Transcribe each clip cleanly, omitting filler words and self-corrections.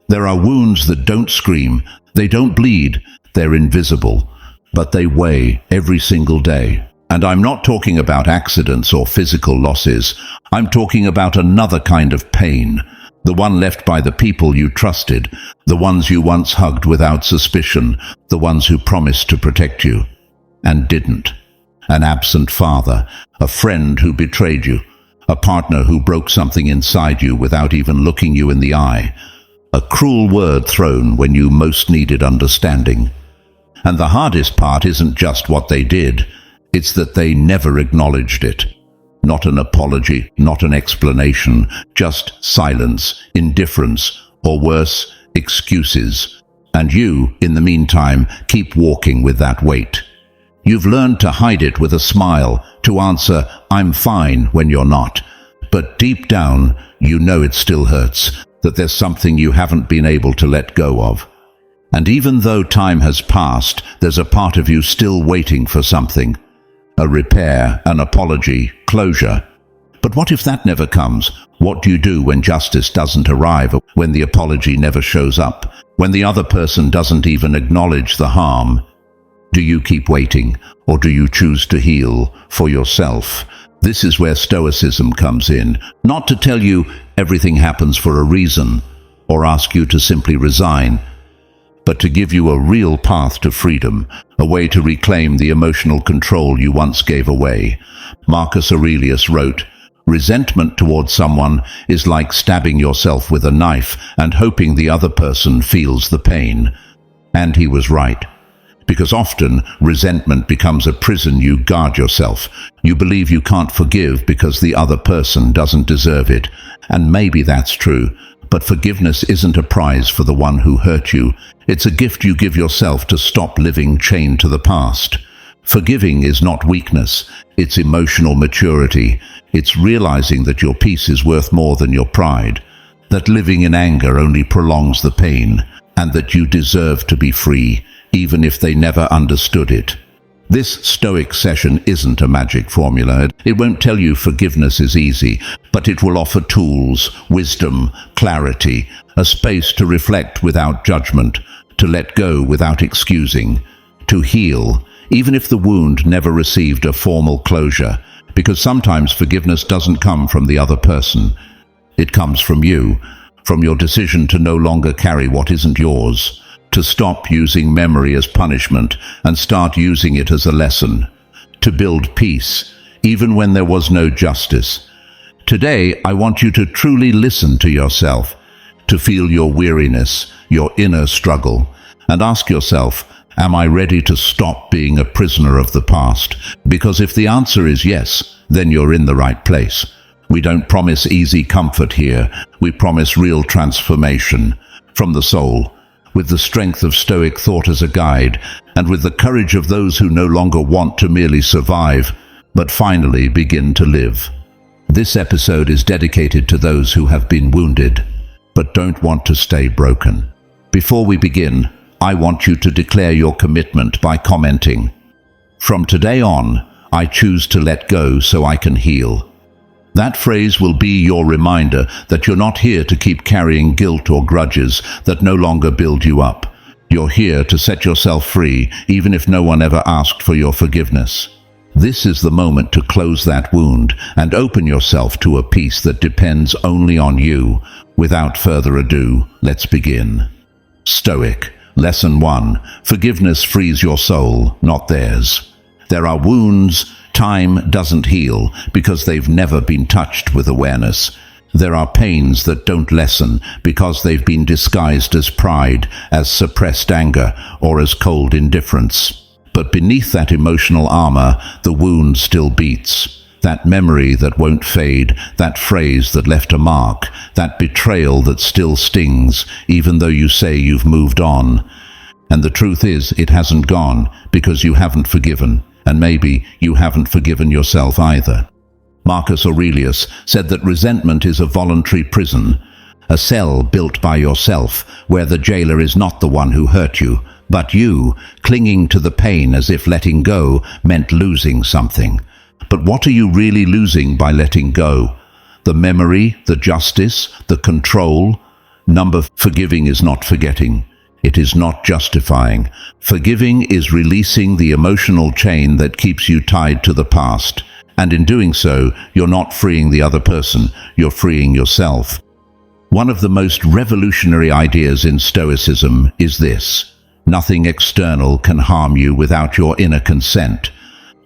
There are wounds that don't scream, they don't bleed, they're invisible, but they weigh every single day. And I'm not talking about accidents or physical losses. I'm talking about another kind of pain, the one left by the people you trusted, the ones you once hugged without suspicion, the ones who promised to protect you and didn't. An absent father, a friend who betrayed you, a partner who broke something inside you without even looking you in the eye, a cruel word thrown when you most needed understanding. And the hardest part isn't just what they did, it's that they never acknowledged it. Not an apology, not an explanation, just silence, indifference, or worse, excuses. And you, in the meantime, keep walking with that weight. You've learned to hide it with a smile, to answer, "I'm fine," when you're not. But deep down, you know it still hurts, that there's something you haven't been able to let go of. And even though time has passed, there's a part of you still waiting for something. A repair, an apology, closure. But what if that never comes? What do you do when justice doesn't arrive, when the apology never shows up, when the other person doesn't even acknowledge the harm? Do you keep waiting, or do you choose to heal for yourself? This is where Stoicism comes in, not to tell you everything happens for a reason, or ask you to simply resign, but to give you a real path to freedom, a way to reclaim the emotional control you once gave away. Marcus Aurelius wrote, "Resentment towards someone is like stabbing yourself with a knife and hoping the other person feels the pain." And he was right. Because often, resentment becomes a prison you guard yourself. You believe you can't forgive because the other person doesn't deserve it. And maybe that's true. But forgiveness isn't a prize for the one who hurt you. It's a gift you give yourself to stop living chained to the past. Forgiving is not weakness. It's emotional maturity. It's realizing that your peace is worth more than your pride. That living in anger only prolongs the pain. And that you deserve to be free, even if they never understood it. This Stoic session isn't a magic formula. It won't tell you forgiveness is easy, but it will offer tools, wisdom, clarity, a space to reflect without judgment, to let go without excusing, to heal, even if the wound never received a formal closure, because sometimes forgiveness doesn't come from the other person. It comes from you, from your decision to no longer carry what isn't yours, to stop using memory as punishment and start using it as a lesson, to build peace, even when there was no justice. Today, I want you to truly listen to yourself, to feel your weariness, your inner struggle, and ask yourself, am I ready to stop being a prisoner of the past? Because if the answer is yes, then you're in the right place. We don't promise easy comfort here. We promise real transformation from the soul, with the strength of Stoic thought as a guide, and with the courage of those who no longer want to merely survive, but finally begin to live. This episode is dedicated to those who have been wounded, but don't want to stay broken. Before we begin, I want you to declare your commitment by commenting, "From today on, I choose to let go so I can heal." That phrase will be your reminder that you're not here to keep carrying guilt or grudges that no longer build you up. You're here to set yourself free, even if no one ever asked for your forgiveness. This is the moment to close that wound and open yourself to a peace that depends only on you. Without further ado, let's begin. Stoic. Lesson 1. Forgiveness frees your soul, not theirs. There are wounds time doesn't heal because they've never been touched with awareness. There are pains that don't lessen because they've been disguised as pride, as suppressed anger, or as cold indifference. But beneath that emotional armor, the wound still beats. That memory that won't fade, that phrase that left a mark, that betrayal that still stings, even though you say you've moved on. And the truth is, it hasn't gone because you haven't forgiven. And maybe you haven't forgiven yourself either. Marcus Aurelius said that resentment is a voluntary prison, a cell built by yourself, where the jailer is not the one who hurt you, but you, clinging to the pain as if letting go meant losing something. But what are you really losing by letting go? The memory, the justice, the control? Forgiving is not forgetting. It is not justifying. Forgiving is releasing the emotional chain that keeps you tied to the past. And in doing so, you're not freeing the other person, you're freeing yourself. One of the most revolutionary ideas in Stoicism is this: nothing external can harm you without your inner consent.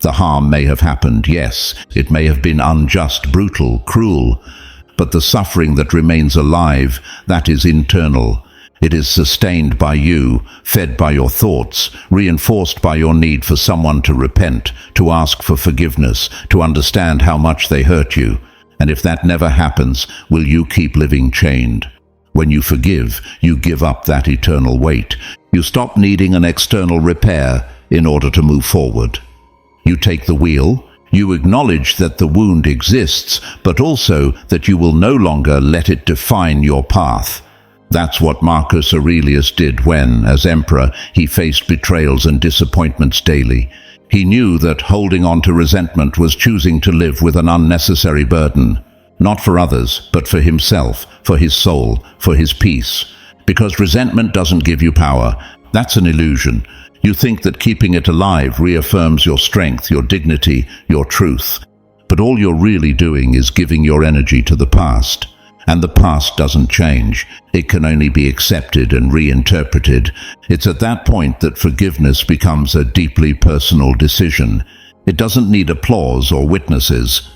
The harm may have happened, yes, it may have been unjust, brutal, cruel, but the suffering that remains alive, that is internal. It is sustained by you, fed by your thoughts, reinforced by your need for someone to repent, to ask for forgiveness, to understand how much they hurt you. And if that never happens, will you keep living chained? When you forgive, you give up that eternal weight. You stop needing an external repair in order to move forward. You take the wheel. You acknowledge that the wound exists, but also that you will no longer let it define your path. That's what Marcus Aurelius did when, as emperor, he faced betrayals and disappointments daily. He knew that holding on to resentment was choosing to live with an unnecessary burden, not for others, but for himself, for his soul, for his peace. Because resentment doesn't give you power. That's an illusion. You think that keeping it alive reaffirms your strength, your dignity, your truth. But all you're really doing is giving your energy to the past. And the past doesn't change. It can only be accepted and reinterpreted. It's at that point that forgiveness becomes a deeply personal decision. It doesn't need applause or witnesses.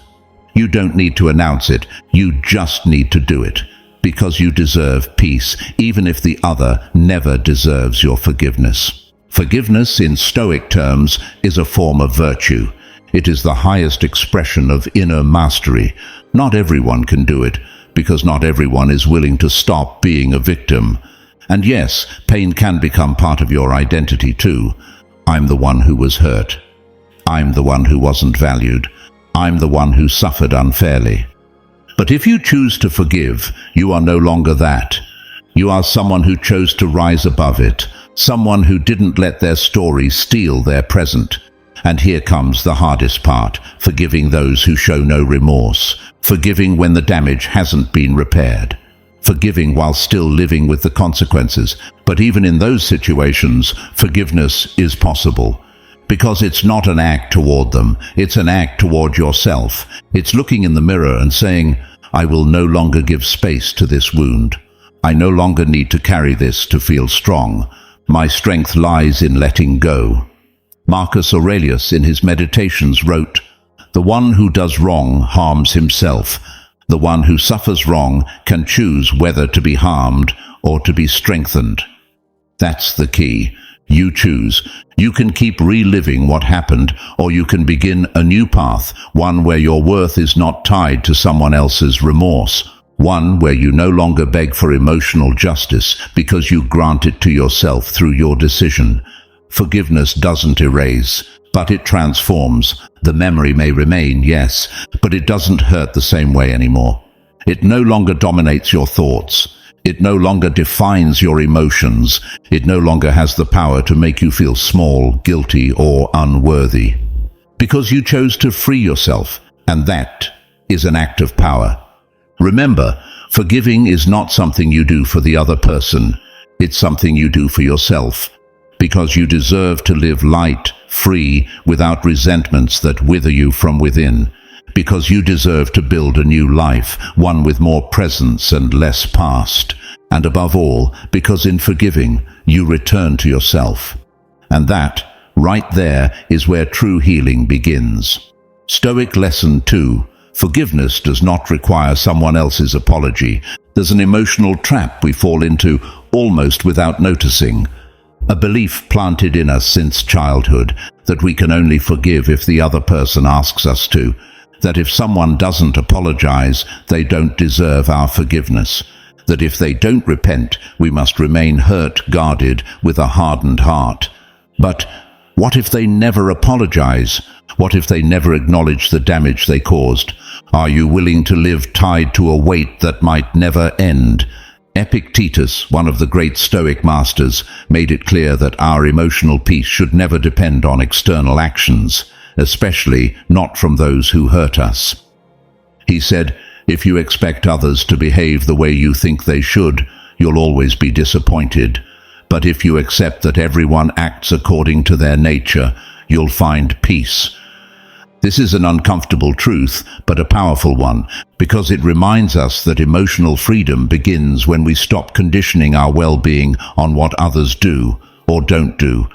You don't need to announce it. You just need to do it. Because you deserve peace, even if the other never deserves your forgiveness. Forgiveness, in Stoic terms, is a form of virtue. It is the highest expression of inner mastery. Not everyone can do it, because not everyone is willing to stop being a victim. And yes, pain can become part of your identity too. I'm the one who was hurt. I'm the one who wasn't valued. I'm the one who suffered unfairly. But if you choose to forgive, you are no longer that. You are someone who chose to rise above it, someone who didn't let their story steal their present. And here comes the hardest part: forgiving those who show no remorse, forgiving when the damage hasn't been repaired, forgiving while still living with the consequences. But even in those situations, forgiveness is possible. Because it's not an act toward them, it's an act toward yourself. It's looking in the mirror and saying, I will no longer give space to this wound. I no longer need to carry this to feel strong. My strength lies in letting go. Marcus Aurelius in his Meditations wrote, "The one who does wrong harms himself. The one who suffers wrong can choose whether to be harmed or to be strengthened." That's the key. You choose. You can keep reliving what happened, or you can begin a new path, one where your worth is not tied to someone else's remorse, one where you no longer beg for emotional justice because you grant it to yourself through your decision. Forgiveness doesn't erase, but it transforms. The memory may remain, yes, but it doesn't hurt the same way anymore. It no longer dominates your thoughts. It no longer defines your emotions. It no longer has the power to make you feel small, guilty, or unworthy. Because you chose to free yourself, and that is an act of power. Remember, forgiving is not something you do for the other person. It's something you do for yourself. Because you deserve to live light, free, without resentments that wither you from within. Because you deserve to build a new life, one with more presence and less past. And above all, because in forgiving, you return to yourself. And that, right there, is where true healing begins. Stoic Lesson 2. Forgiveness does not require someone else's apology. There's an emotional trap we fall into almost without noticing. A belief planted in us since childhood that we can only forgive if the other person asks us to. That if someone doesn't apologize, they don't deserve our forgiveness. That if they don't repent, we must remain hurt, guarded, with a hardened heart. But what if they never apologize? What if they never acknowledge the damage they caused? Are you willing to live tied to a weight that might never end? Epictetus, one of the great Stoic masters, made it clear that our emotional peace should never depend on external actions, especially not from those who hurt us. He said, if you expect others to behave the way you think they should, you'll always be disappointed. But if you accept that everyone acts according to their nature, you'll find peace. This is an uncomfortable truth, but a powerful one, because it reminds us that emotional freedom begins when we stop conditioning our well-being on what others do or don't do.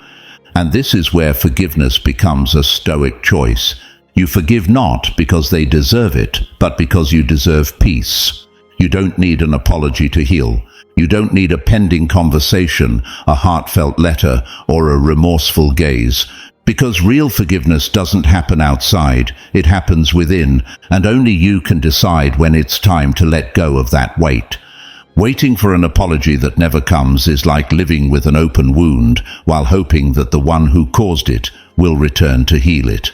And this is where forgiveness becomes a Stoic choice. You forgive not because they deserve it, but because you deserve peace. You don't need an apology to heal. You don't need a pending conversation, a heartfelt letter, or a remorseful gaze. Because real forgiveness doesn't happen outside, it happens within, and only you can decide when it's time to let go of that weight. Waiting for an apology that never comes is like living with an open wound while hoping that the one who caused it will return to heal it.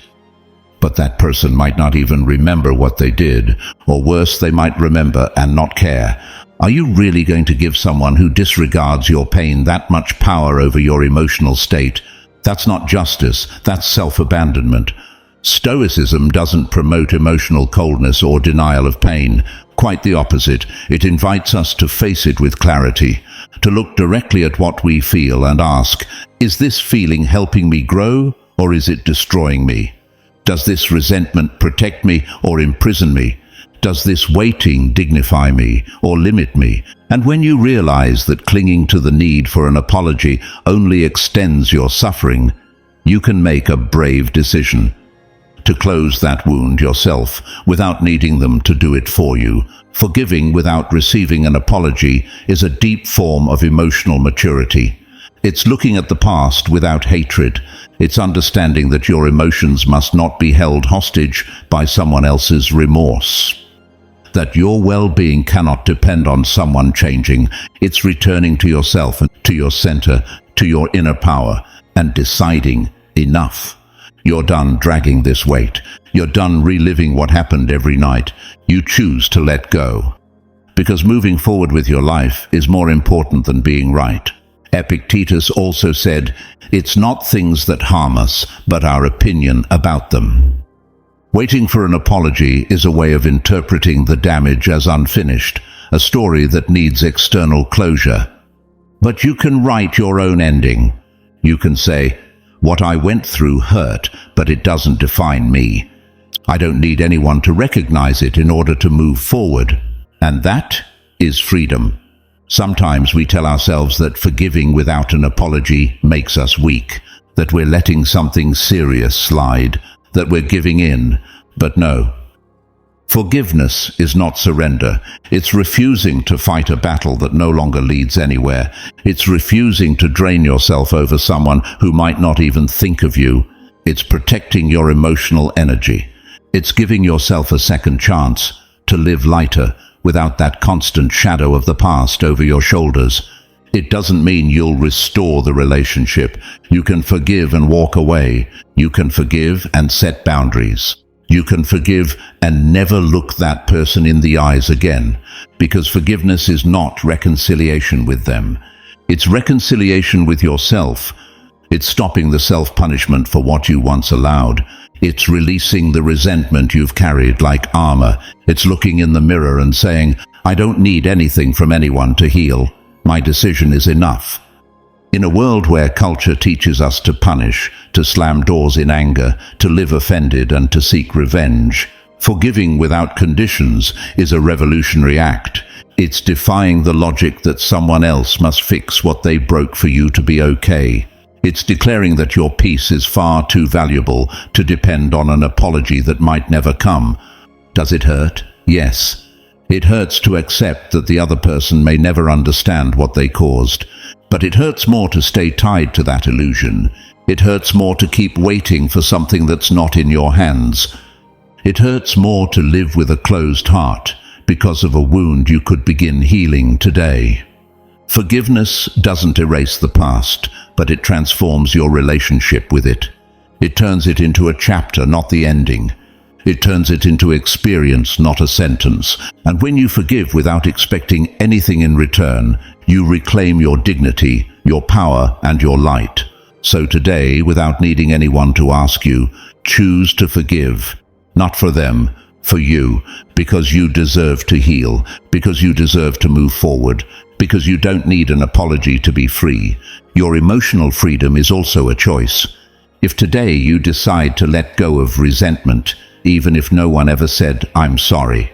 But that person might not even remember what they did, or worse, they might remember and not care. Are you really going to give someone who disregards your pain that much power over your emotional state? That's not justice, that's self-abandonment. Stoicism doesn't promote emotional coldness or denial of pain. Quite the opposite. It invites us to face it with clarity, to look directly at what we feel and ask, is this feeling helping me grow, or is it destroying me? Does this resentment protect me or imprison me? Does this waiting dignify me or limit me? And when you realize that clinging to the need for an apology only extends your suffering, you can make a brave decision to close that wound yourself without needing them to do it for you. Forgiving without receiving an apology is a deep form of emotional maturity. It's looking at the past without hatred. It's understanding that your emotions must not be held hostage by someone else's remorse. That your well-being cannot depend on someone changing. It's returning to yourself and to your center, to your inner power, and deciding, enough. You're done dragging this weight. You're done reliving what happened every night. You choose to let go. Because moving forward with your life is more important than being right. Epictetus also said, "It's not things that harm us, but our opinion about them." Waiting for an apology is a way of interpreting the damage as unfinished, a story that needs external closure. But you can write your own ending. You can say, "What I went through hurt, but it doesn't define me. I don't need anyone to recognize it in order to move forward." And that is freedom. Sometimes we tell ourselves that forgiving without an apology makes us weak, that we're letting something serious slide, that we're giving in. But no. Forgiveness is not surrender. It's refusing to fight a battle that no longer leads anywhere. It's refusing to drain yourself over someone who might not even think of you. It's protecting your emotional energy. It's giving yourself a second chance to live lighter without that constant shadow of the past over your shoulders. It doesn't mean you'll restore the relationship. You can forgive and walk away. You can forgive and set boundaries. You can forgive and never look that person in the eyes again, because forgiveness is not reconciliation with them. It's reconciliation with yourself. It's stopping the self-punishment for what you once allowed. It's releasing the resentment you've carried like armor. It's looking in the mirror and saying, "I don't need anything from anyone to heal. My decision is enough." In a world where culture teaches us to punish, to slam doors in anger, to live offended and to seek revenge, forgiving without conditions is a revolutionary act. It's defying the logic that someone else must fix what they broke for you to be okay. It's declaring that your peace is far too valuable to depend on an apology that might never come. Does it hurt? Yes. It hurts to accept that the other person may never understand what they caused. But it hurts more to stay tied to that illusion. It hurts more to keep waiting for something that's not in your hands. It hurts more to live with a closed heart because of a wound you could begin healing today. Forgiveness doesn't erase the past, but it transforms your relationship with it. It turns it into a chapter, not the ending. It turns it into experience, not a sentence. And when you forgive without expecting anything in return, you reclaim your dignity, your power, and your light. So today, without needing anyone to ask you, choose to forgive. Not for them, for you, because you deserve to heal, because you deserve to move forward, because you don't need an apology to be free. Your emotional freedom is also a choice. If today you decide to let go of resentment, even if no one ever said, "I'm sorry,"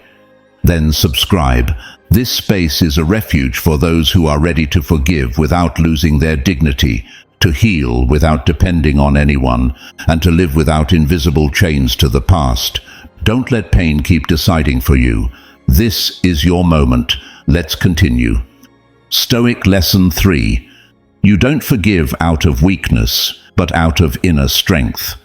then subscribe. This space is a refuge for those who are ready to forgive without losing their dignity, to heal without depending on anyone, and to live without invisible chains to the past. Don't let pain keep deciding for you. This is your moment. Let's continue. Stoic Lesson 3. You don't forgive out of weakness, but out of inner strength.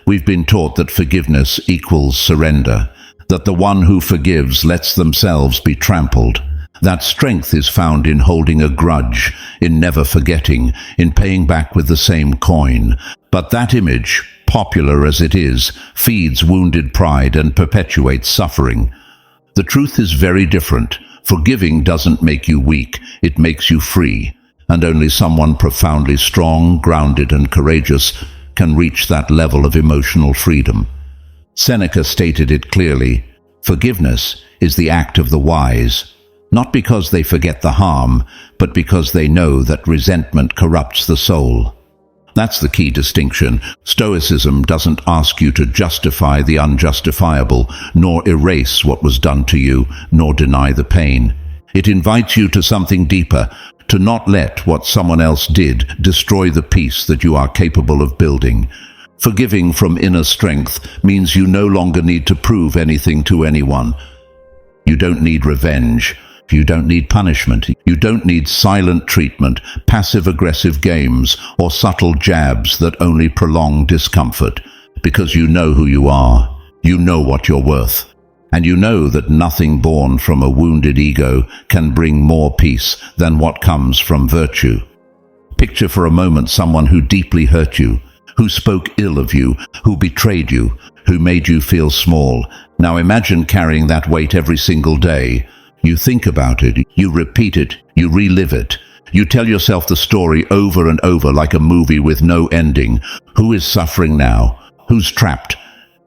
We've been taught that forgiveness equals surrender, that the one who forgives lets themselves be trampled. That strength is found in holding a grudge, in never forgetting, in paying back with the same coin. But that image, popular as it is, feeds wounded pride and perpetuates suffering. The truth is very different. Forgiving doesn't make you weak, it makes you free. And only someone profoundly strong, grounded and courageous can reach that level of emotional freedom. Seneca stated it clearly: forgiveness is the act of the wise, not because they forget the harm, but because they know that resentment corrupts the soul. That's the key distinction. Stoicism doesn't ask you to justify the unjustifiable, nor erase what was done to you, nor deny the pain. It invites you to something deeper, to not let what someone else did destroy the peace that you are capable of building. Forgiving from inner strength means you no longer need to prove anything to anyone. You don't need revenge. You don't need punishment. You don't need silent treatment, passive-aggressive games, or subtle jabs that only prolong discomfort. Because you know who you are. You know what you're worth. And you know that nothing born from a wounded ego can bring more peace than what comes from virtue. Picture for a moment someone who deeply hurt you, who spoke ill of you, who betrayed you, who made you feel small. Now imagine carrying that weight every single day. You think about it, you repeat it, you relive it. You tell yourself the story over and over like a movie with no ending. Who is suffering now? Who's trapped?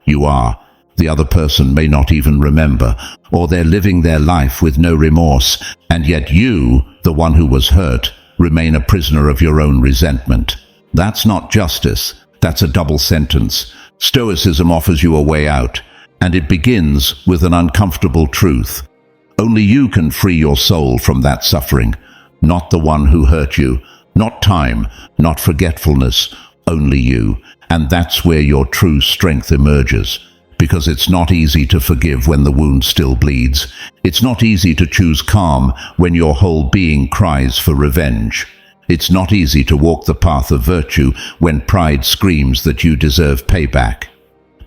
You are. The other person may not even remember, or they're living their life with no remorse, and yet you, the one who was hurt, remain a prisoner of your own resentment. That's not justice. That's a double sentence. Stoicism offers you a way out, and it begins with an uncomfortable truth. Only you can free your soul from that suffering, not the one who hurt you, not time, not forgetfulness, only you. And that's where your true strength emerges. Because it's not easy to forgive when the wound still bleeds. It's not easy to choose calm when your whole being cries for revenge. It's not easy to walk the path of virtue when pride screams that you deserve payback.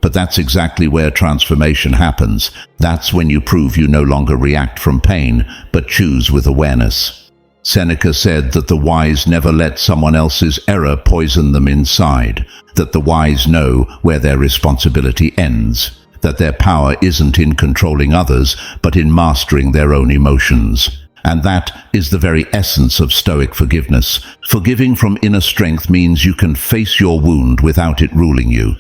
But that's exactly where transformation happens. That's when you prove you no longer react from pain, but choose with awareness. Seneca said that the wise never let someone else's error poison them inside, that the wise know where their responsibility ends, that their power isn't in controlling others, but in mastering their own emotions. And that is the very essence of Stoic forgiveness. Forgiving from inner strength means you can face your wound without it ruling you.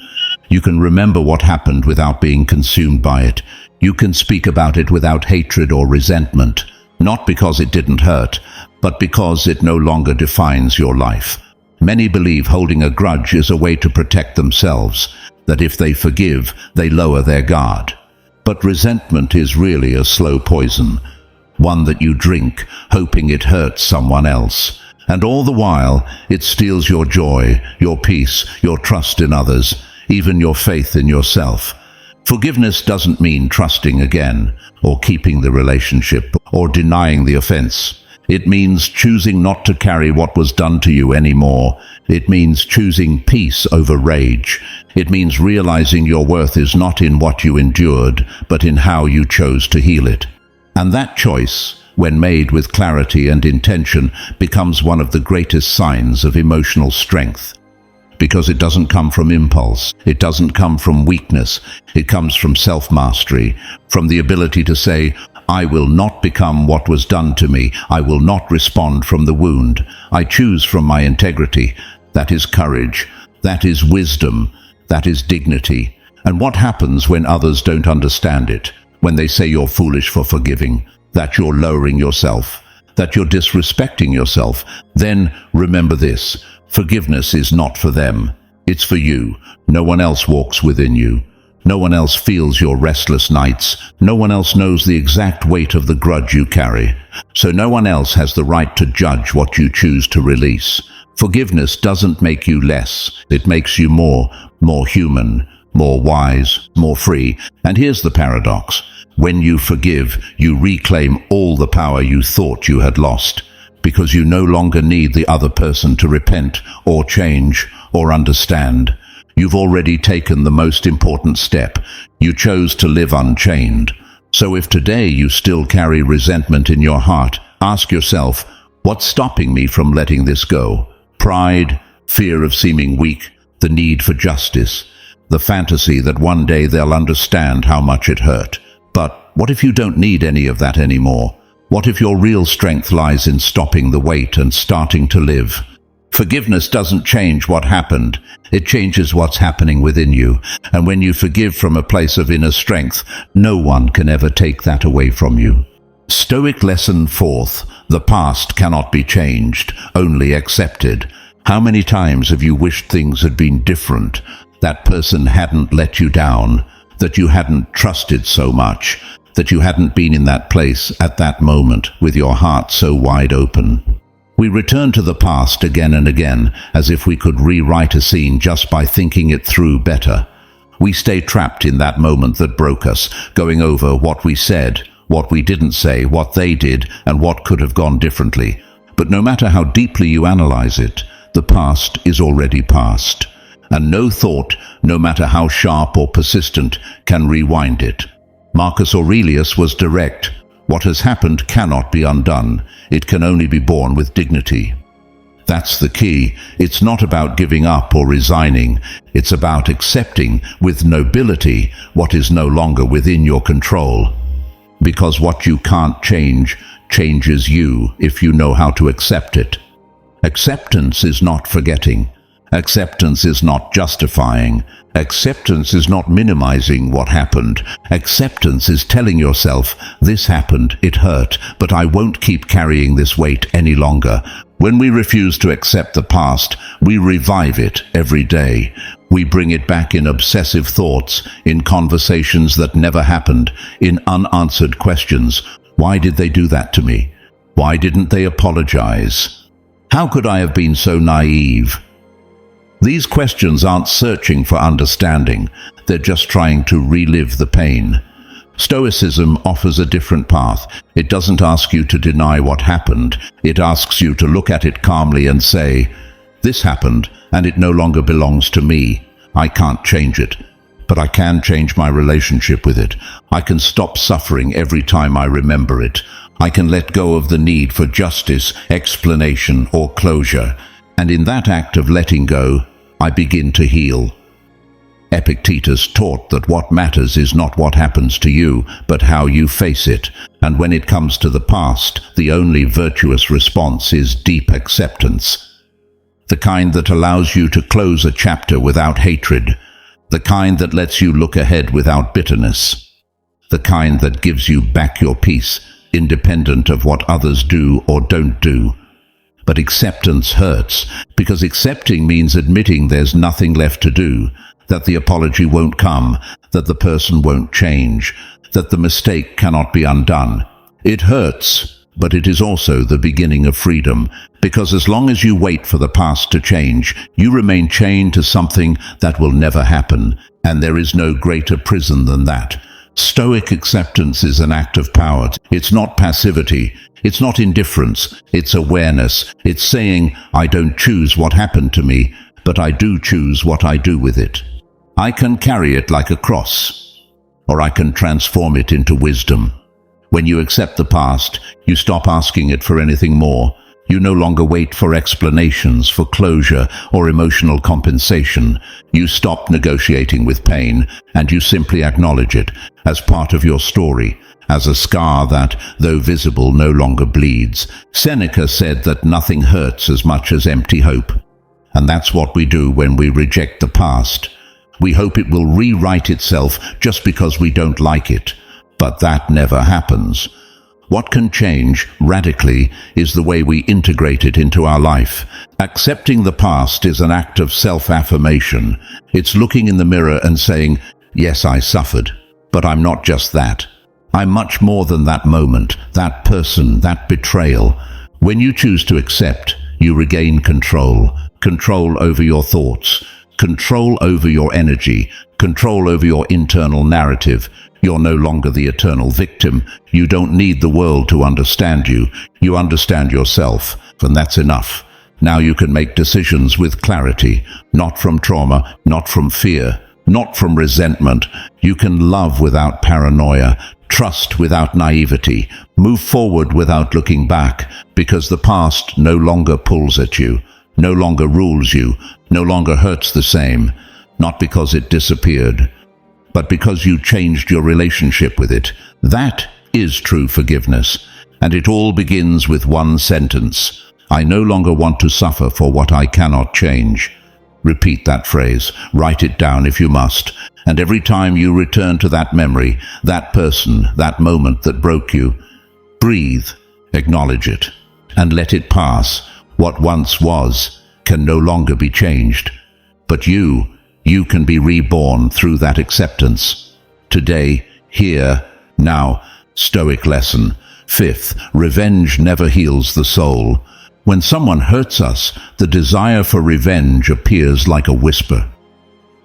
You can remember what happened without being consumed by it. You can speak about it without hatred or resentment, not because it didn't hurt, but because it no longer defines your life. Many believe holding a grudge is a way to protect themselves, that if they forgive, they lower their guard. But resentment is really a slow poison, one that you drink, hoping it hurts someone else. And all the while, it steals your joy, your peace, your trust in others, even your faith in yourself. Forgiveness doesn't mean trusting again, or keeping the relationship, or denying the offense. It means choosing not to carry what was done to you anymore. It means choosing peace over rage. It means realizing your worth is not in what you endured, but in how you chose to heal it. And that choice, when made with clarity and intention, becomes one of the greatest signs of emotional strength. Because it doesn't come from impulse, it doesn't come from weakness, it comes from self-mastery, from the ability to say, I will not become what was done to me, I will not respond from the wound, I choose from my integrity. That is courage, that is wisdom, that is dignity. And what happens when others don't understand it? When they say you're foolish for forgiving, that you're lowering yourself, that you're disrespecting yourself, then remember this: forgiveness is not for them. It's for you. No one else walks within you. No one else feels your restless nights. No one else knows the exact weight of the grudge you carry. So no one else has the right to judge what you choose to release. Forgiveness doesn't make you less. It makes you more human, more wise, more free. And here's the paradox. When you forgive, you reclaim all the power you thought you had lost, because you no longer need the other person to repent or change or understand. You've already taken the most important step. You chose to live unchained. So if today you still carry resentment in your heart, ask yourself, what's stopping me from letting this go? Pride, fear of seeming weak, the need for justice, the fantasy that one day they'll understand how much it hurt. But what if you don't need any of that anymore? What if your real strength lies in stopping the weight and starting to live? Forgiveness doesn't change what happened. It changes what's happening within you. And when you forgive from a place of inner strength, no one can ever take that away from you. Stoic lesson fourth: the past cannot be changed, only accepted. How many times have you wished things had been different? That person hadn't let you down, that you hadn't trusted so much, that you hadn't been in that place at that moment with your heart so wide open. We return to the past again and again, as if we could rewrite a scene just by thinking it through better. We stay trapped in that moment that broke us, going over what we said, what we didn't say, what they did, and what could have gone differently. But no matter how deeply you analyze it, the past is already past. And no thought, no matter how sharp or persistent, can rewind it. Marcus Aurelius was direct. What has happened cannot be undone. It can only be borne with dignity. That's the key. It's not about giving up or resigning. It's about accepting with nobility what is no longer within your control. Because what you can't change changes you if you know how to accept it. Acceptance is not forgetting. Acceptance is not justifying. Acceptance is not minimizing what happened. Acceptance is telling yourself, this happened, it hurt, but I won't keep carrying this weight any longer. When we refuse to accept the past, we revive it every day. We bring it back in obsessive thoughts, in conversations that never happened, in unanswered questions. Why did they do that to me? Why didn't they apologize? How could I have been so naive? These questions aren't searching for understanding. They're just trying to relive the pain. Stoicism offers a different path. It doesn't ask you to deny what happened. It asks you to look at it calmly and say, this happened, and it no longer belongs to me. I can't change it, but I can change my relationship with it. I can stop suffering every time I remember it. I can let go of the need for justice, explanation, or closure. And in that act of letting go, I begin to heal. Epictetus taught that what matters is not what happens to you, but how you face it. And when it comes to the past, the only virtuous response is deep acceptance. The kind that allows you to close a chapter without hatred. The kind that lets you look ahead without bitterness. The kind that gives you back your peace, independent of what others do or don't do. But acceptance hurts, because accepting means admitting there's nothing left to do, that the apology won't come, that the person won't change, that the mistake cannot be undone. It hurts, but it is also the beginning of freedom, because as long as you wait for the past to change, you remain chained to something that will never happen, and there is no greater prison than that. Stoic acceptance is an act of power. It's not passivity. It's not indifference. It's awareness. It's saying, I don't choose what happened to me, but I do choose what I do with it. I can carry it like a cross, or I can transform it into wisdom. When you accept the past, you stop asking it for anything more. You no longer wait for explanations, for closure, or emotional compensation. You stop negotiating with pain, and you simply acknowledge it as part of your story, as a scar that, though visible, no longer bleeds. Seneca said that nothing hurts as much as empty hope. And that's what we do when we reject the past. We hope it will rewrite itself just because we don't like it. But that never happens. What can change radically is the way we integrate it into our life. Accepting the past is an act of self-affirmation. It's looking in the mirror and saying, yes, I suffered, but I'm not just that. I'm much more than that moment, that person, that betrayal. When you choose to accept, you regain control. Control over your thoughts, control over your energy, control over your internal narrative. You're no longer the eternal victim. You don't need the world to understand you. You understand yourself, and that's enough. Now you can make decisions with clarity, not from trauma, not from fear, not from resentment. You can love without paranoia, trust without naivety, move forward without looking back, because the past no longer pulls at you, no longer rules you, no longer hurts the same, not because it disappeared, but because you changed your relationship with it. That is true forgiveness, and it all begins with one sentence. I no longer want to suffer for what I cannot change. Repeat that phrase, write it down if you must, and every time you return to that memory, that person, that moment that broke you, breathe, acknowledge it, and let it pass. What once was can no longer be changed, but you can be reborn through that acceptance. Today, here, now, Stoic lesson. 5th, revenge never heals the soul. When someone hurts us, the desire for revenge appears like a whisper.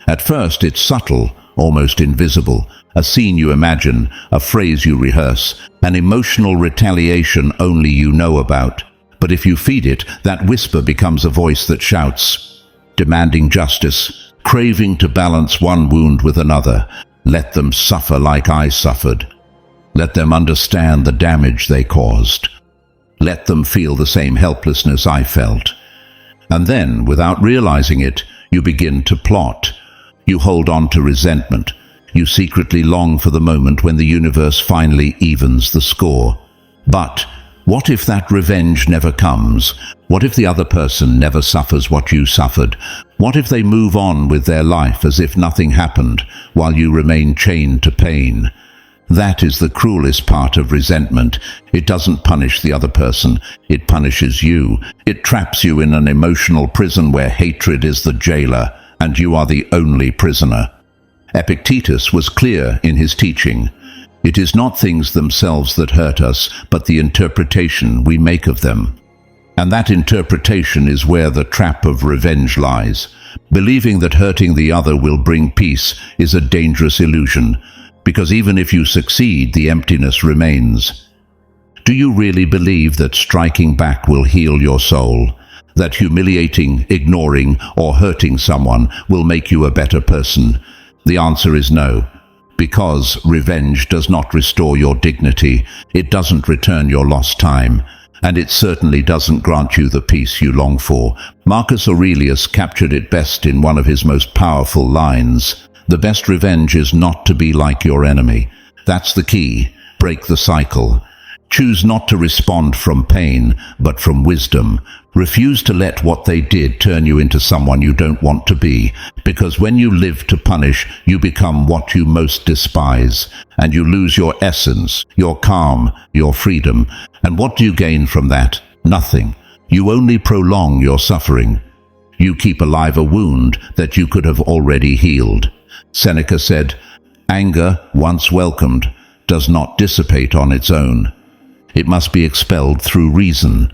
At first, it's subtle, almost invisible, a scene you imagine, a phrase you rehearse, an emotional retaliation only you know about. But if you feed it, that whisper becomes a voice that shouts, demanding justice, craving to balance one wound with another. Let them suffer like I suffered. Let them understand the damage they caused. Let them feel the same helplessness I felt. And then, without realizing it, you begin to plot. You hold on to resentment. You secretly long for the moment when the universe finally evens the score. But what if that revenge never comes? What if the other person never suffers what you suffered? What if they move on with their life as if nothing happened, while you remain chained to pain? That is the cruelest part of resentment. It doesn't punish the other person, it punishes you. It traps you in an emotional prison where hatred is the jailer, and you are the only prisoner. Epictetus was clear in his teaching. It is not things themselves that hurt us, but the interpretation we make of them. And that interpretation is where the trap of revenge lies. Believing that hurting the other will bring peace is a dangerous illusion, because even if you succeed, the emptiness remains. Do you really believe that striking back will heal your soul? That humiliating, ignoring, or hurting someone will make you a better person? The answer is no. Because revenge does not restore your dignity, it doesn't return your lost time, and it certainly doesn't grant you the peace you long for. Marcus Aurelius captured it best in one of his most powerful lines. The best revenge is not to be like your enemy. That's the key. Break the cycle. Choose not to respond from pain, but from wisdom. Refuse to let what they did turn you into someone you don't want to be, because when you live to punish, you become what you most despise, and you lose your essence, your calm, your freedom. And what do you gain from that? Nothing. You only prolong your suffering. You keep alive a wound that you could have already healed. Seneca said, "Anger, once welcomed, does not dissipate on its own. It must be expelled through reason."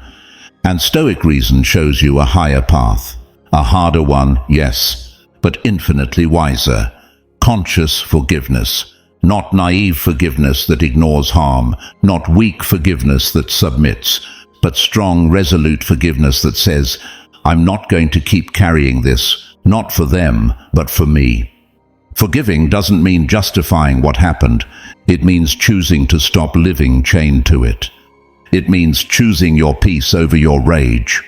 And Stoic reason shows you a higher path. A harder one, yes, but infinitely wiser. Conscious forgiveness. Not naive forgiveness that ignores harm. Not weak forgiveness that submits. But strong, resolute forgiveness that says, I'm not going to keep carrying this, not for them, but for me. Forgiving doesn't mean justifying what happened. It means choosing to stop living chained to it. It means choosing your peace over your rage.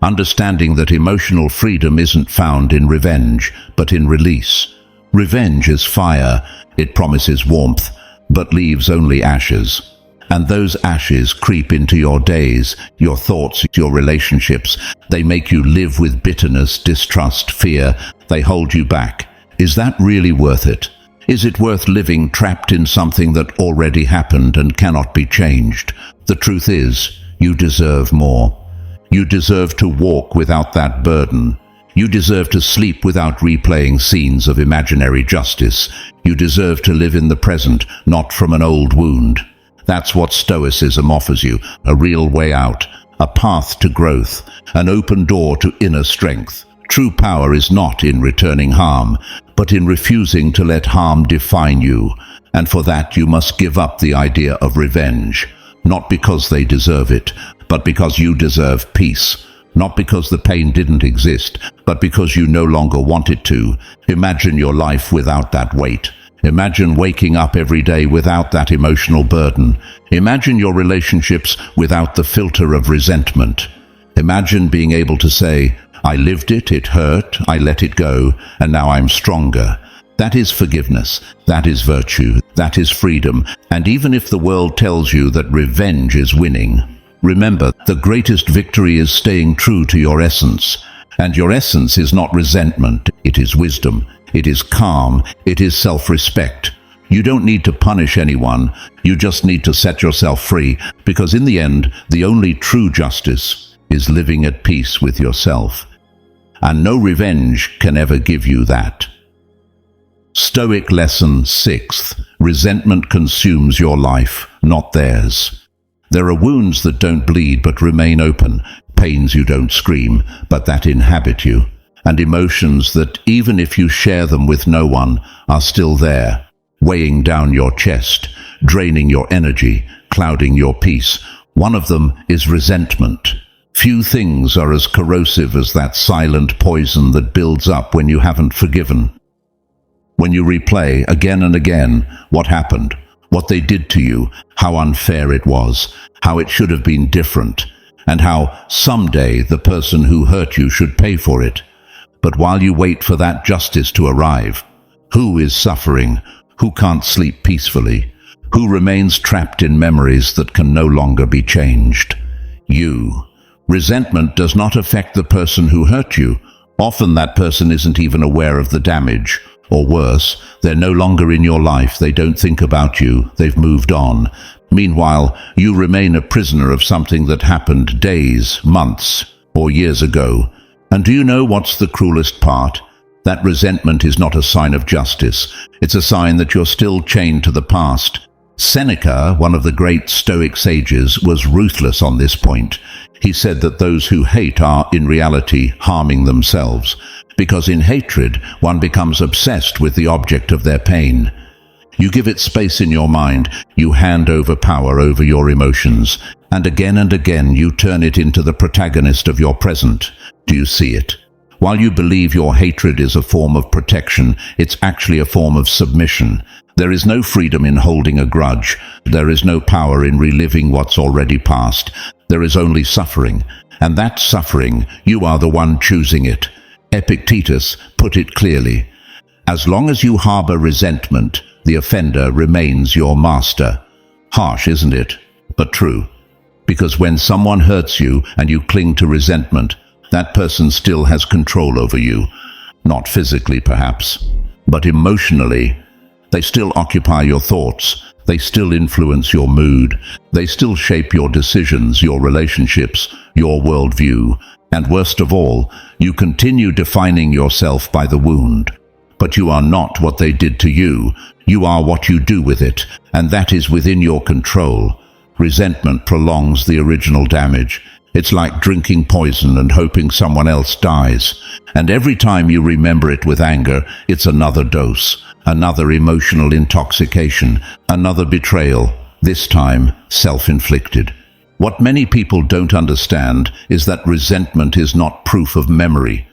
Understanding that emotional freedom isn't found in revenge, but in release. Revenge is fire. It promises warmth, but leaves only ashes. And those ashes creep into your days, your thoughts, your relationships. They make you live with bitterness, distrust, fear. They hold you back. Is that really worth it? Is it worth living trapped in something that already happened and cannot be changed? The truth is, you deserve more. You deserve to walk without that burden. You deserve to sleep without replaying scenes of imaginary justice. You deserve to live in the present, not from an old wound. That's what Stoicism offers you, a real way out, a path to growth, an open door to inner strength. True power is not in returning harm, but in refusing to let harm define you. And for that you must give up the idea of revenge, not because they deserve it, but because you deserve peace. Not because the pain didn't exist, but because you no longer want it to. Imagine your life without that weight. Imagine waking up every day without that emotional burden. Imagine your relationships without the filter of resentment. Imagine being able to say, I lived it, it hurt, I let it go, and now I'm stronger. That is forgiveness, that is virtue, that is freedom. And even if the world tells you that revenge is winning, remember, the greatest victory is staying true to your essence. And your essence is not resentment, it is wisdom, it is calm, it is self-respect. You don't need to punish anyone, you just need to set yourself free, because in the end, the only true justice is living at peace with yourself. And no revenge can ever give you that. Stoic Lesson 6. Resentment consumes your life, not theirs. There are wounds that don't bleed but remain open, pains you don't scream, but that inhabit you, and emotions that, even if you share them with no one, are still there, weighing down your chest, draining your energy, clouding your peace. One of them is resentment. Few things are as corrosive as that silent poison that builds up when you haven't forgiven. When you replay again and again what happened, what they did to you, how unfair it was, how it should have been different, and how someday the person who hurt you should pay for it. But while you wait for that justice to arrive, who is suffering? Who can't sleep peacefully? Who remains trapped in memories that can no longer be changed? You. Resentment does not affect the person who hurt you. Often that person isn't even aware of the damage. Or worse, they're no longer in your life, they don't think about you, they've moved on. Meanwhile, you remain a prisoner of something that happened days, months, or years ago. And do you know what's the cruelest part? That resentment is not a sign of justice. It's a sign that you're still chained to the past. Seneca, one of the great Stoic sages, was ruthless on this point. He said that those who hate are, in reality, harming themselves, because in hatred one becomes obsessed with the object of their pain. You give it space in your mind, you hand over power over your emotions, and again you turn it into the protagonist of your present. Do you see it? While you believe your hatred is a form of protection, it's actually a form of submission. There is no freedom in holding a grudge. There is no power in reliving what's already past. There is only suffering. And that suffering, you are the one choosing it. Epictetus put it clearly. As long as you harbor resentment, the offender remains your master. Harsh, isn't it? But true. Because when someone hurts you and you cling to resentment, that person still has control over you. Not physically, perhaps, but emotionally. They still occupy your thoughts. They still influence your mood. They still shape your decisions, your relationships, your worldview. And worst of all, you continue defining yourself by the wound. But you are not what they did to you. You are what you do with it, and that is within your control. Resentment prolongs the original damage. It's like drinking poison and hoping someone else dies. And every time you remember it with anger, it's another dose, another emotional intoxication, another betrayal, this time self-inflicted. What many people don't understand is that resentment is not proof of memory.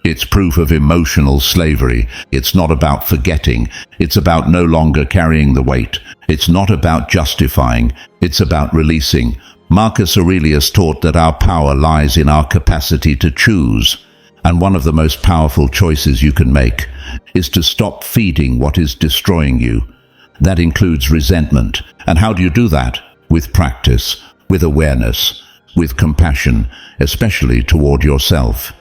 It's proof of emotional slavery. It's not about forgetting. It's about no longer carrying the weight. It's not about justifying. It's about releasing. Marcus Aurelius taught that our power lies in our capacity to choose. And one of the most powerful choices you can make is to stop feeding what is destroying you. That includes resentment. And how do you do that? With practice, with awareness, with compassion, especially toward yourself.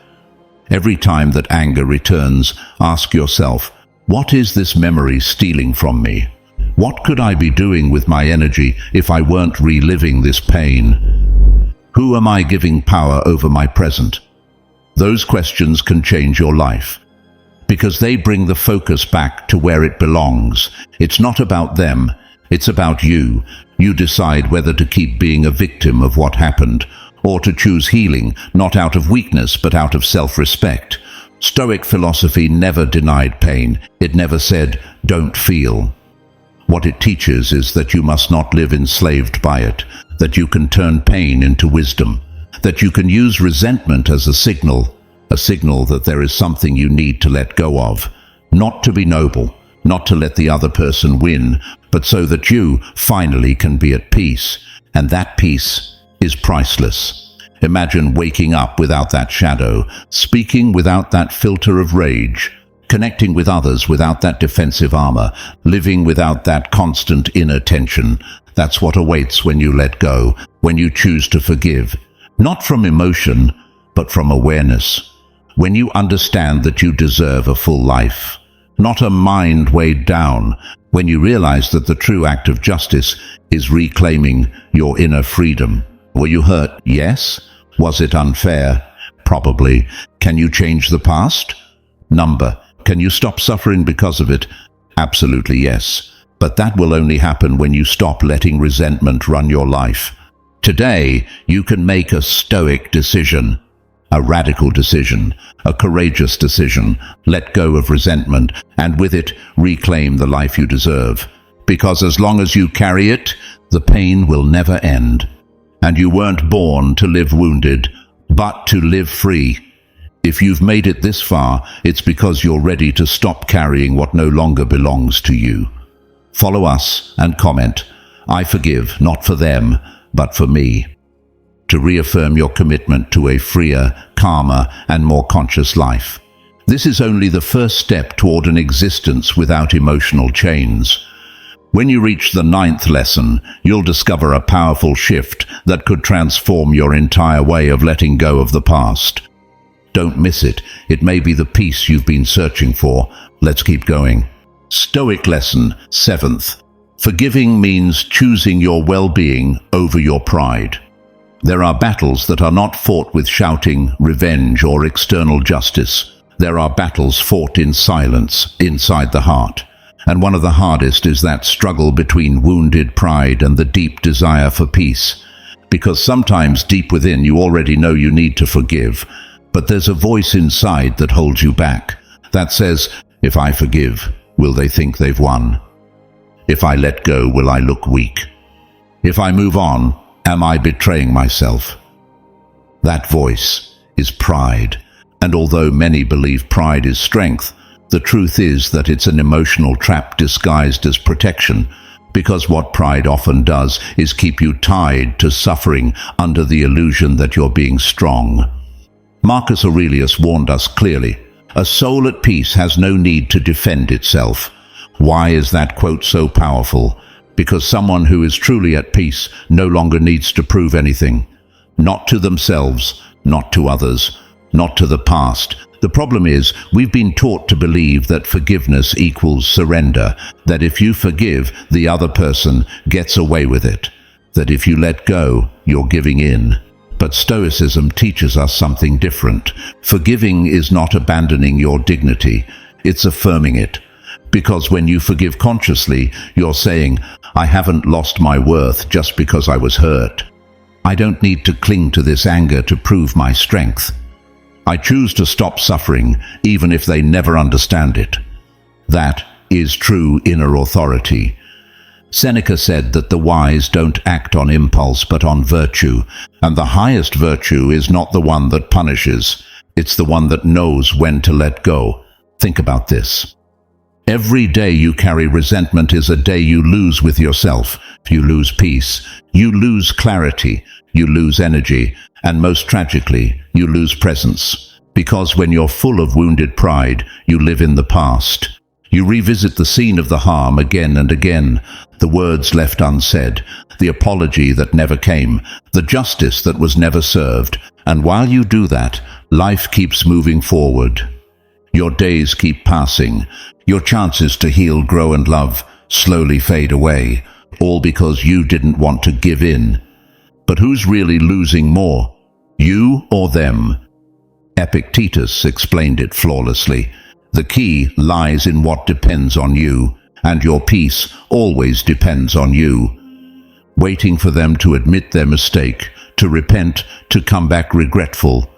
Every time that anger returns, ask yourself, What is this memory stealing from me? What could I be doing with my energy if I weren't reliving this pain? Who am I giving power over my present? Those questions can change your life, because they bring the focus back to where it belongs. It's not about them, it's about you. You decide whether to keep being a victim of what happened, or to choose healing, not out of weakness but out of self-respect. Stoic philosophy never denied pain. It never said, "Don't feel." What it teaches is that you must not live enslaved by it, that you can turn pain into wisdom, that you can use resentment as a signal that there is something you need to let go of, not to be noble, not to let the other person win, but so that you finally can be at peace. And that peace is priceless. Imagine waking up without that shadow, speaking without that filter of rage, connecting with others without that defensive armor, living without that constant inner tension. That's what awaits when you let go, when you choose to forgive, not from emotion, but from awareness. When you understand that you deserve a full life, not a mind weighed down, when you realize that the true act of justice is reclaiming your inner freedom. Were you hurt? Yes. Was it unfair? Probably. Can you change the past? Number. Can you stop suffering because of it? Absolutely yes. But that will only happen when you stop letting resentment run your life. Today, you can make a stoic decision, a radical decision, a courageous decision. Let go of resentment, and with it, reclaim the life you deserve. Because as long as you carry it, the pain will never end. And you weren't born to live wounded, but to live free. If you've made it this far, it's because you're ready to stop carrying what no longer belongs to you. Follow us and comment, "I forgive, not for them, but for me," to reaffirm your commitment to a freer, calmer, and more conscious life. This is only the first step toward an existence without emotional chains. When you reach the 9th lesson, you'll discover a powerful shift that could transform your entire way of letting go of the past. Don't miss it. It may be the peace you've been searching for. Let's keep going. Stoic lesson 7th. Forgiving means choosing your well-being over your pride. There are battles that are not fought with shouting, revenge, or external justice. There are battles fought in silence, inside the heart. And one of the hardest is that struggle between wounded pride and the deep desire for peace. Because sometimes deep within you already know you need to forgive, but there's a voice inside that holds you back, that says, "If I forgive, will they think they've won? If I let go, will I look weak? If I move on, am I betraying myself?" That voice is pride. And although many believe pride is strength, the truth is that it's an emotional trap disguised as protection, because what pride often does is keep you tied to suffering under the illusion that you're being strong. Marcus Aurelius warned us clearly, "A soul at peace has no need to defend itself." Why is that quote so powerful? Because someone who is truly at peace no longer needs to prove anything. Not to themselves, not to others, not to the past. The problem is, we've been taught to believe that forgiveness equals surrender, that if you forgive, the other person gets away with it, that if you let go, you're giving in. But Stoicism teaches us something different. Forgiving is not abandoning your dignity, it's affirming it. Because when you forgive consciously, you're saying, "I haven't lost my worth just because I was hurt. I don't need to cling to this anger to prove my strength. I choose to stop suffering, even if they never understand it." That is true inner authority. Seneca said that the wise don't act on impulse but on virtue, and the highest virtue is not the one that punishes, it's the one that knows when to let go. Think about this. Every day you carry resentment is a day you lose with yourself. You lose peace, you lose clarity, you lose energy, and most tragically, you lose presence. Because when you're full of wounded pride, you live in the past. You revisit the scene of the harm again and again, the words left unsaid, the apology that never came, the justice that was never served. And while you do that, life keeps moving forward. Your days keep passing. Your chances to heal, grow and love slowly fade away, all because you didn't want to give in. But who's really losing more, you or them? Epictetus explained it flawlessly. The key lies in what depends on you, and your peace always depends on you. Waiting for them to admit their mistake, to repent, to come back regretful,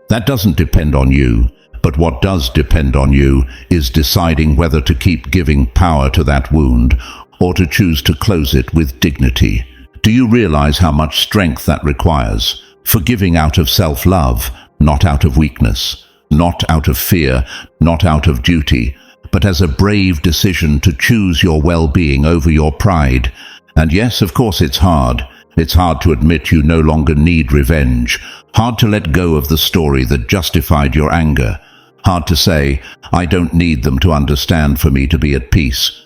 that doesn't depend on you. But what does depend on you is deciding whether to keep giving power to that wound or to choose to close it with dignity. Do you realize how much strength that requires? Forgiving out of self-love, not out of weakness, not out of fear, not out of duty, but as a brave decision to choose your well-being over your pride. And yes, of course it's hard. It's hard to admit you no longer need revenge. Hard to let go of the story that justified your anger. Hard to say, I don't need them to understand for me to be at peace.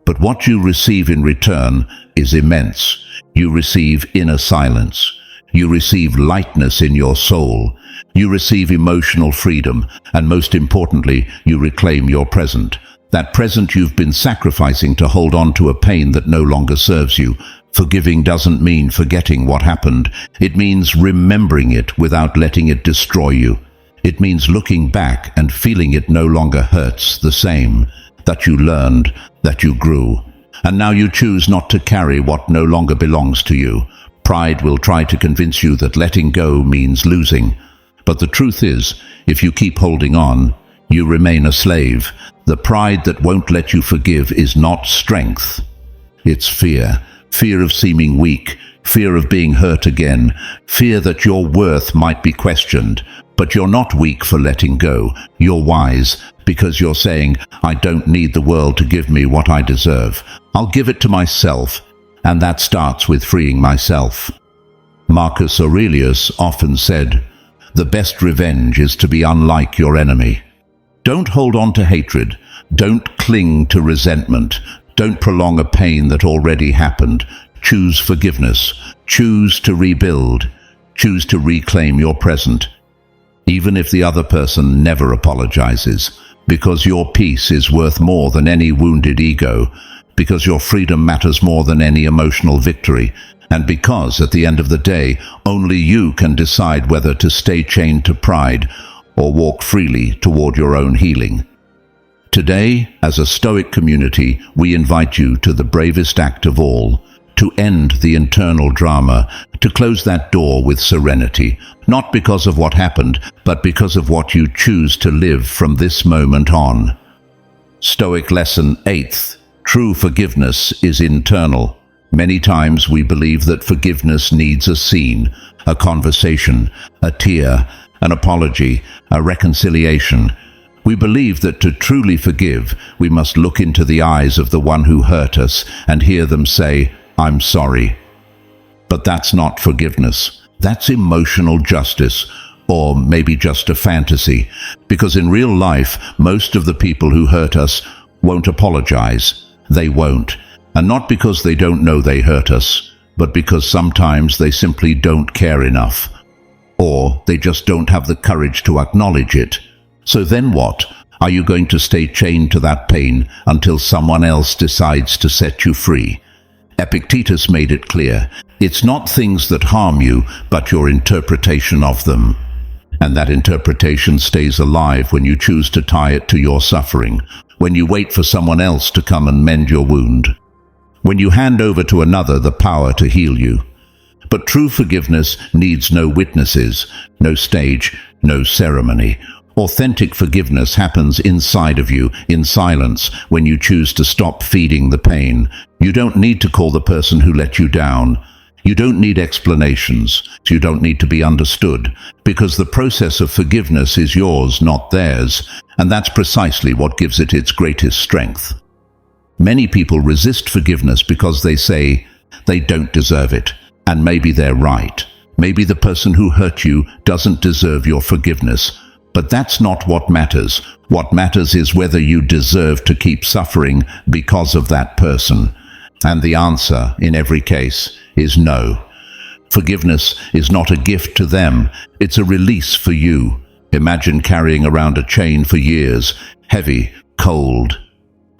But what you receive in return is immense. You receive inner silence. You receive lightness in your soul. You receive emotional freedom. And most importantly, you reclaim your present. That present you've been sacrificing to hold on to a pain that no longer serves you. Forgiving doesn't mean forgetting what happened. It means remembering it without letting it destroy you. It means looking back and feeling it no longer hurts the same, that you learned, that you grew. And now you choose not to carry what no longer belongs to you. Pride will try to convince you that letting go means losing. But the truth is, if you keep holding on, you remain a slave. The pride that won't let you forgive is not strength. It's fear. Fear of seeming weak. Fear of being hurt again. Fear that your worth might be questioned. But you're not weak for letting go. You're wise, because you're saying, I don't need the world to give me what I deserve. I'll give it to myself, and that starts with freeing myself. Marcus Aurelius often said, the best revenge is to be unlike your enemy. Don't hold on to hatred. Don't cling to resentment. Don't prolong a pain that already happened. Choose forgiveness. Choose to rebuild. Choose to reclaim your present. Even if the other person never apologizes, because your peace is worth more than any wounded ego, because your freedom matters more than any emotional victory, and because, at the end of the day, only you can decide whether to stay chained to pride or walk freely toward your own healing. Today, as a Stoic community, we invite you to the bravest act of all, to end the internal drama, to close that door with serenity, not because of what happened, but because of what you choose to live from this moment on. Stoic Lesson 8th. True forgiveness is internal. Many times we believe that forgiveness needs a scene, a conversation, a tear, an apology, a reconciliation. We believe that to truly forgive, we must look into the eyes of the one who hurt us and hear them say, I'm sorry. But that's not forgiveness. That's emotional justice, or maybe just a fantasy, because in real life, most of the people who hurt us won't apologize. They won't. And not because they don't know they hurt us, but because sometimes they simply don't care enough. Or they just don't have the courage to acknowledge it. So then what? Are you going to stay chained to that pain until someone else decides to set you free? Epictetus made it clear. It's not things that harm you, but your interpretation of them. And that interpretation stays alive when you choose to tie it to your suffering, when you wait for someone else to come and mend your wound, when you hand over to another the power to heal you. But true forgiveness needs no witnesses, no stage, no ceremony. Authentic forgiveness happens inside of you, in silence, when you choose to stop feeding the pain. You don't need to call the person who let you down. You don't need explanations. You don't need to be understood, because the process of forgiveness is yours, not theirs, and that's precisely what gives it its greatest strength. Many people resist forgiveness because they say they don't deserve it, and maybe they're right. Maybe the person who hurt you doesn't deserve your forgiveness. But that's not what matters. What matters is whether you deserve to keep suffering because of that person. And the answer, in every case, is no. Forgiveness is not a gift to them, it's a release for you. Imagine carrying around a chain for years, heavy, cold,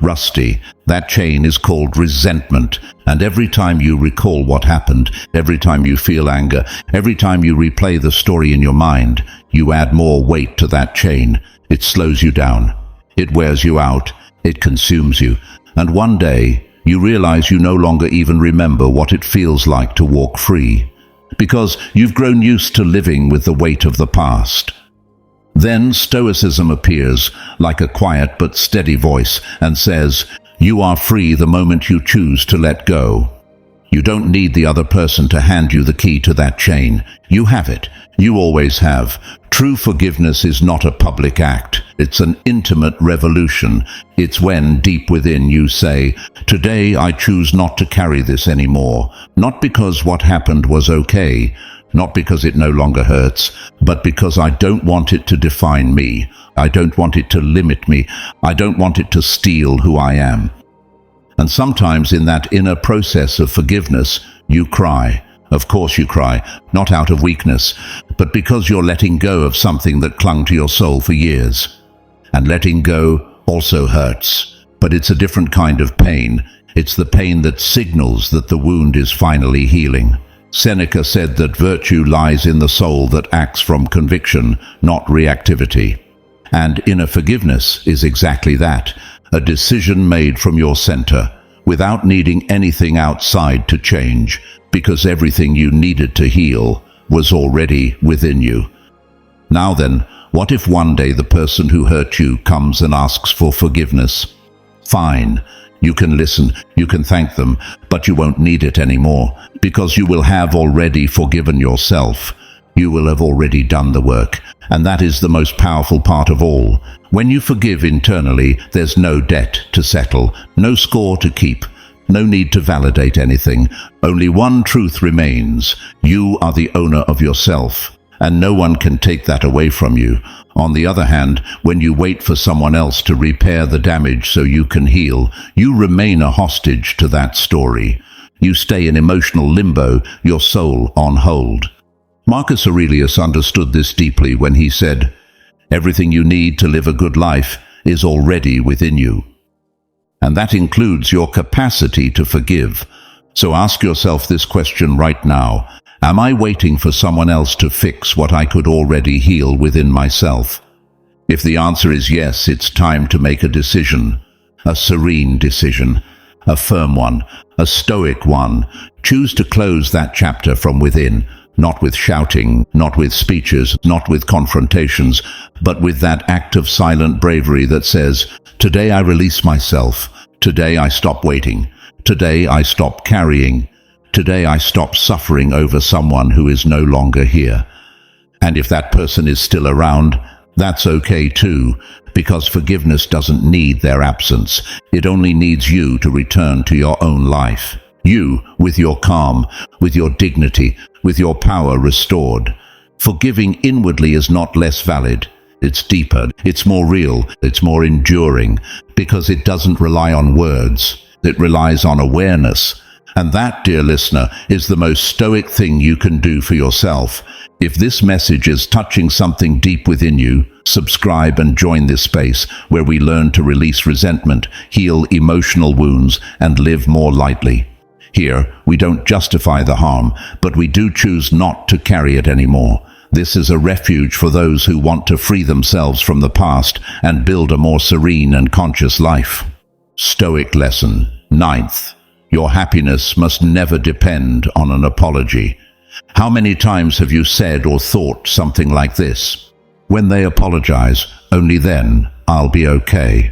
rusty. That chain is called resentment, and every time you recall what happened, every time you feel anger, every time you replay the story in your mind, you add more weight to that chain. It slows you down. It wears you out. It consumes you. And one day, you realize you no longer even remember what it feels like to walk free, because you've grown used to living with the weight of the past. Then Stoicism appears like a quiet but steady voice and says, you are free the moment you choose to let go. You don't need the other person to hand you the key to that chain. You have it. You always have. True forgiveness is not a public act. It's an intimate revolution. It's when, deep within, you say, today I choose not to carry this anymore. Not because what happened was okay, not because it no longer hurts, but because I don't want it to define me. I don't want it to limit me. I don't want it to steal who I am. And sometimes in that inner process of forgiveness, you cry. Of course you cry, not out of weakness, but because you're letting go of something that clung to your soul for years. And letting go also hurts, but it's a different kind of pain. It's the pain that signals that the wound is finally healing. Seneca said that virtue lies in the soul that acts from conviction, not reactivity. And inner forgiveness is exactly that, a decision made from your center, without needing anything outside to change, because everything you needed to heal was already within you. Now then, what if one day the person who hurt you comes and asks for forgiveness? Fine. You can listen, you can thank them, but you won't need it anymore, because you will have already forgiven yourself. You will have already done the work, and that is the most powerful part of all. When you forgive internally, there's no debt to settle, no score to keep, no need to validate anything. Only one truth remains: you are the owner of yourself, and no one can take that away from you. On the other hand, when you wait for someone else to repair the damage so you can heal, you remain a hostage to that story. You stay in emotional limbo, your soul on hold. Marcus Aurelius understood this deeply when he said, everything you need to live a good life is already within you. And that includes your capacity to forgive. So ask yourself this question right now. Am I waiting for someone else to fix what I could already heal within myself? If the answer is yes, it's time to make a decision. A serene decision. A firm one. A stoic one. Choose to close that chapter from within. Not with shouting, not with speeches, not with confrontations, but with that act of silent bravery that says, today I release myself. Today I stop waiting. Today I stop carrying. Today I stop suffering over someone who is no longer here. And if that person is still around, that's okay too, because forgiveness doesn't need their absence. It only needs you to return to your own life. You, with your calm, with your dignity, with your power restored. Forgiving inwardly is not less valid. It's deeper, it's more real, it's more enduring, because it doesn't rely on words. It relies on awareness. And that, dear listener, is the most stoic thing you can do for yourself. If this message is touching something deep within you, subscribe and join this space where we learn to release resentment, heal emotional wounds, and live more lightly. Here, we don't justify the harm, but we do choose not to carry it anymore. This is a refuge for those who want to free themselves from the past and build a more serene and conscious life. Stoic lesson 9th. Your happiness must never depend on an apology. How many times have you said or thought something like this? When they apologize, only then I'll be okay.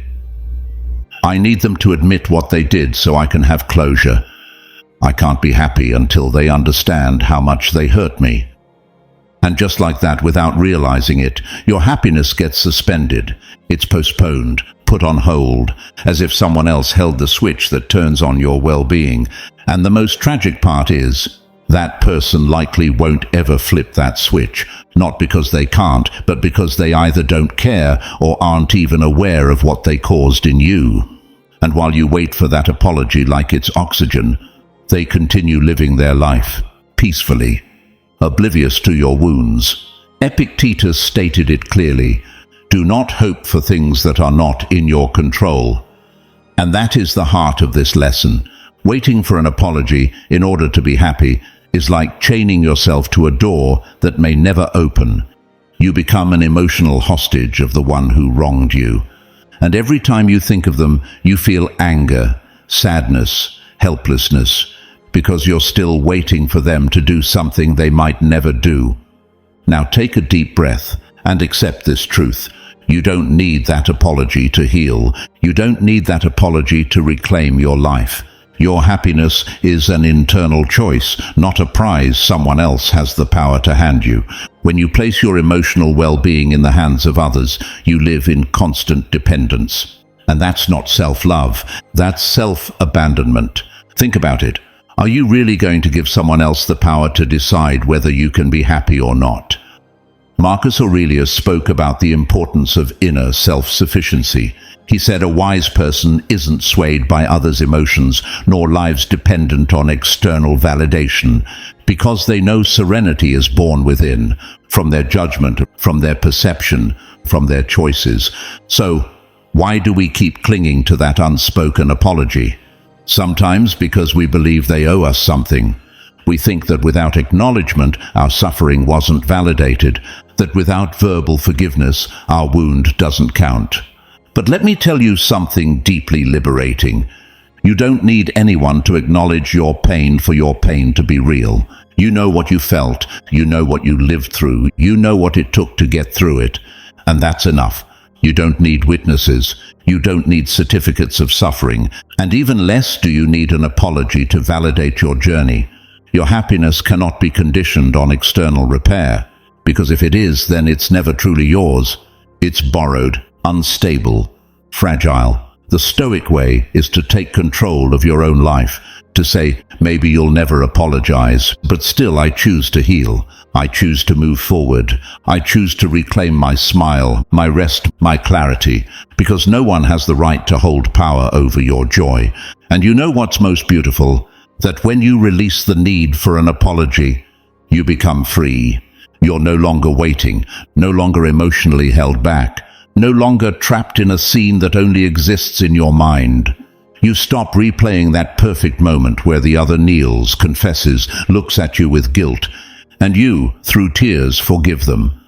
I need them to admit what they did so I can have closure. I can't be happy until they understand how much they hurt me. And just like that, without realizing it, your happiness gets suspended. It's postponed, put on hold, as if someone else held the switch that turns on your well-being. And the most tragic part is, that person likely won't ever flip that switch, not because they can't, but because they either don't care or aren't even aware of what they caused in you. And while you wait for that apology like it's oxygen, they continue living their life, peacefully, oblivious to your wounds. Epictetus stated it clearly: do not hope for things that are not in your control. And that is the heart of this lesson. Waiting for an apology in order to be happy is like chaining yourself to a door that may never open. You become an emotional hostage of the one who wronged you. And every time you think of them, you feel anger, sadness, helplessness, because you're still waiting for them to do something they might never do. Now take a deep breath and accept this truth. You don't need that apology to heal. You don't need that apology to reclaim your life. Your happiness is an internal choice, not a prize someone else has the power to hand you. When you place your emotional well-being in the hands of others, you live in constant dependence. And that's not self-love, that's self-abandonment. Think about it. Are you really going to give someone else the power to decide whether you can be happy or not? Marcus Aurelius spoke about the importance of inner self-sufficiency. He said a wise person isn't swayed by others' emotions, nor lives dependent on external validation, because they know serenity is born within, from their judgment, from their perception, from their choices. So, why do we keep clinging to that unspoken apology? Sometimes because we believe they owe us something. We think that without acknowledgement, our suffering wasn't validated, that without verbal forgiveness, our wound doesn't count. But let me tell you something deeply liberating. You don't need anyone to acknowledge your pain for your pain to be real. You know what you felt, you know what you lived through, you know what it took to get through it, and that's enough. You don't need witnesses, you don't need certificates of suffering, and even less do you need an apology to validate your journey. Your happiness cannot be conditioned on external repair, because if it is, then it's never truly yours. It's borrowed, unstable, fragile. The Stoic way is to take control of your own life, to say, maybe you'll never apologize, but still I choose to heal. I choose to move forward. I choose to reclaim my smile, my rest, my clarity, because no one has the right to hold power over your joy. And you know what's most beautiful? That when you release the need for an apology, you become free. You're no longer waiting, no longer emotionally held back, no longer trapped in a scene that only exists in your mind. You stop replaying that perfect moment where the other kneels, confesses, looks at you with guilt, and you, through tears, forgive them.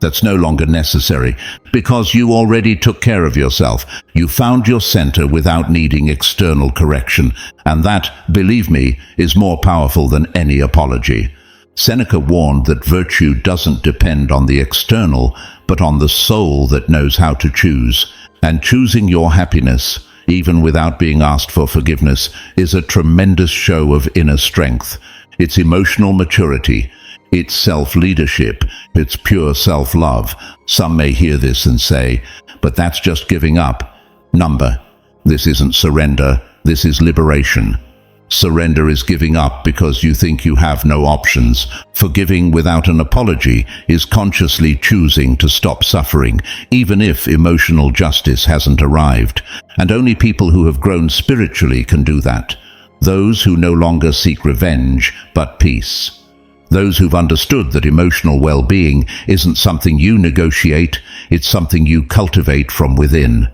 That's no longer necessary, because you already took care of yourself. You found your center without needing external correction, and that, believe me, is more powerful than any apology. Seneca warned that virtue doesn't depend on the external, but on the soul that knows how to choose. And choosing your happiness, even without being asked for forgiveness, is a tremendous show of inner strength. It's emotional maturity. It's self-leadership. It's pure self-love. Some may hear this and say, but that's just giving up. This isn't surrender. This is liberation. Surrender is giving up because you think you have no options. Forgiving without an apology is consciously choosing to stop suffering, even if emotional justice hasn't arrived. And only people who have grown spiritually can do that. Those who no longer seek revenge, but peace. Those who've understood that emotional well-being isn't something you negotiate, it's something you cultivate from within.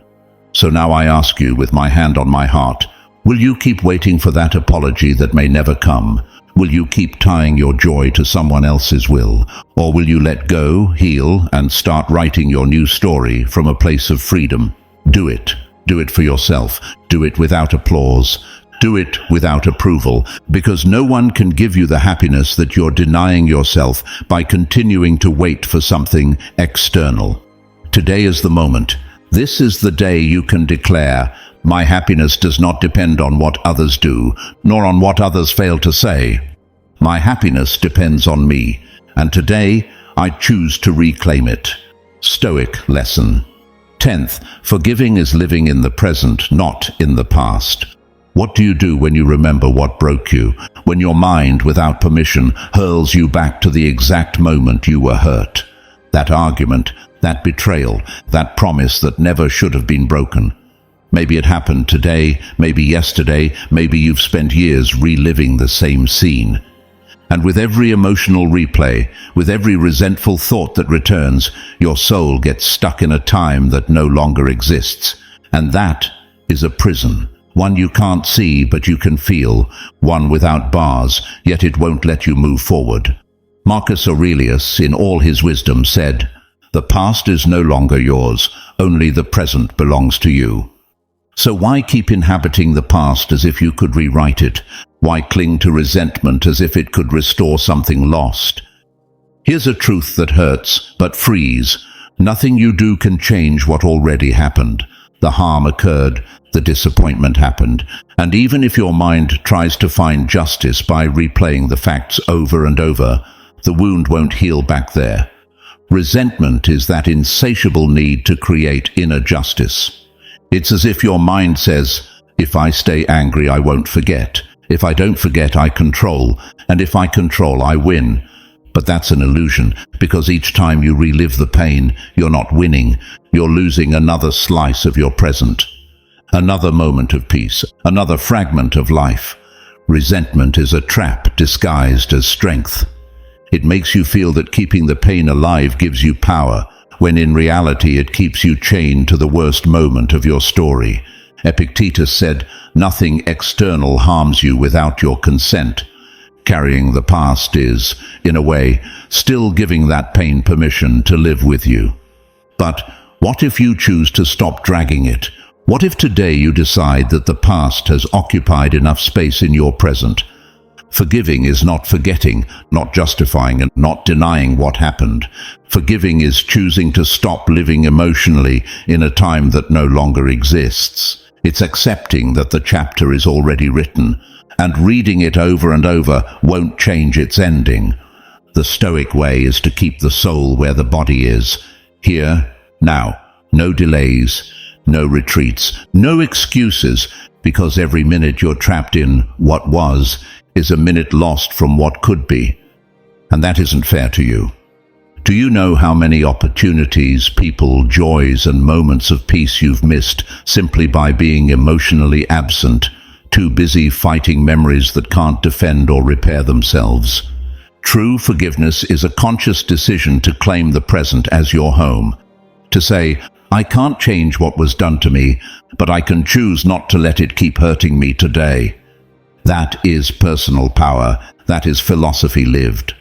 So now I ask you, with my hand on my heart, will you keep waiting for that apology that may never come? Will you keep tying your joy to someone else's will? Or will you let go, heal, and start writing your new story from a place of freedom? Do it. Do it for yourself. Do it without applause. Do it without approval, because no one can give you the happiness that you're denying yourself by continuing to wait for something external. Today is the moment. This is the day you can declare, my happiness does not depend on what others do, nor on what others fail to say. My happiness depends on me, and today I choose to reclaim it. Stoic lesson. 10th, forgiving is living in the present, not in the past. What do you do when you remember what broke you, when your mind, without permission, hurls you back to the exact moment you were hurt? That argument, that betrayal, that promise that never should have been broken. Maybe it happened today, maybe yesterday, maybe you've spent years reliving the same scene. And with every emotional replay, with every resentful thought that returns, your soul gets stuck in a time that no longer exists. And that is a prison. One you can't see, but you can feel. One without bars, yet it won't let you move forward. Marcus Aurelius, in all his wisdom, said, "The past is no longer yours, only the present belongs to you." So why keep inhabiting the past as if you could rewrite it? Why cling to resentment as if it could restore something lost? Here's a truth that hurts, but frees. Nothing you do can change what already happened. The harm occurred, the disappointment happened, and even if your mind tries to find justice by replaying the facts over and over, the wound won't heal back there. Resentment is that insatiable need to create inner justice. It's as if your mind says, if I stay angry, I won't forget. If I don't forget, I control. And if I control, I win. But that's an illusion, because each time you relive the pain, you're not winning. You're losing another slice of your present. Another moment of peace, another fragment of life. Resentment is a trap disguised as strength. It makes you feel that keeping the pain alive gives you power, when in reality it keeps you chained to the worst moment of your story. Epictetus said, "Nothing external harms you without your consent." Carrying the past is, in a way, still giving that pain permission to live with you. But what if you choose to stop dragging it? What if today you decide that the past has occupied enough space in your present? Forgiving is not forgetting, not justifying, and not denying what happened. Forgiving is choosing to stop living emotionally in a time that no longer exists. It's accepting that the chapter is already written, and reading it over and over won't change its ending. The Stoic way is to keep the soul where the body is, here, now. No delays, no retreats, no excuses, because every minute you're trapped in what was is a minute lost from what could be. And that isn't fair to you. Do you know how many opportunities, people, joys, and moments of peace you've missed simply by being emotionally absent, too busy fighting memories that can't defend or repair themselves? True forgiveness is a conscious decision to claim the present as your home. To say, I can't change what was done to me, but I can choose not to let it keep hurting me today. That is personal power. That is philosophy lived.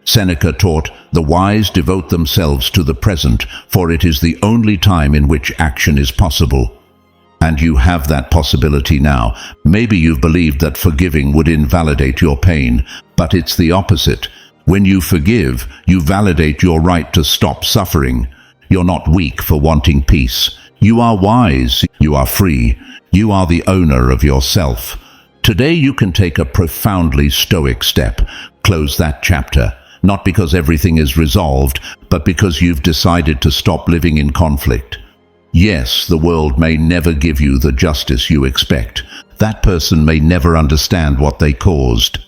Seneca taught, the wise devote themselves to the present, for it is the only time in which action is possible. And you have that possibility now. Maybe you've believed that forgiving would invalidate your pain, but it's the opposite. When you forgive, you validate your right to stop suffering. You're not weak for wanting peace. You are wise. You are free. You are the owner of yourself. Today you can take a profoundly Stoic step. Close that chapter. Not because everything is resolved, but because you've decided to stop living in conflict. Yes, the world may never give you the justice you expect. That person may never understand what they caused.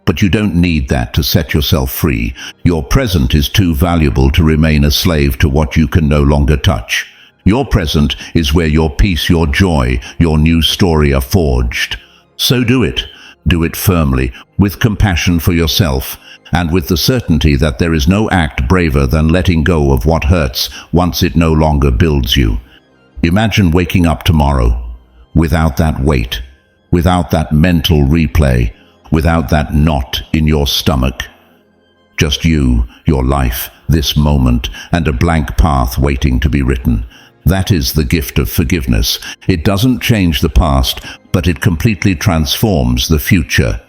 But you don't need that to set yourself free. Your present is too valuable to remain a slave to what you can no longer touch. Your present is where your peace, your joy, your new story are forged. So do it. Do it firmly, with compassion for yourself, and with the certainty that there is no act braver than letting go of what hurts once it no longer builds you. Imagine waking up tomorrow without that weight, without that mental replay, without that knot in your stomach. Just you, your life, this moment, and a blank path waiting to be written. That is the gift of forgiveness. It doesn't change the past, but it completely transforms the future.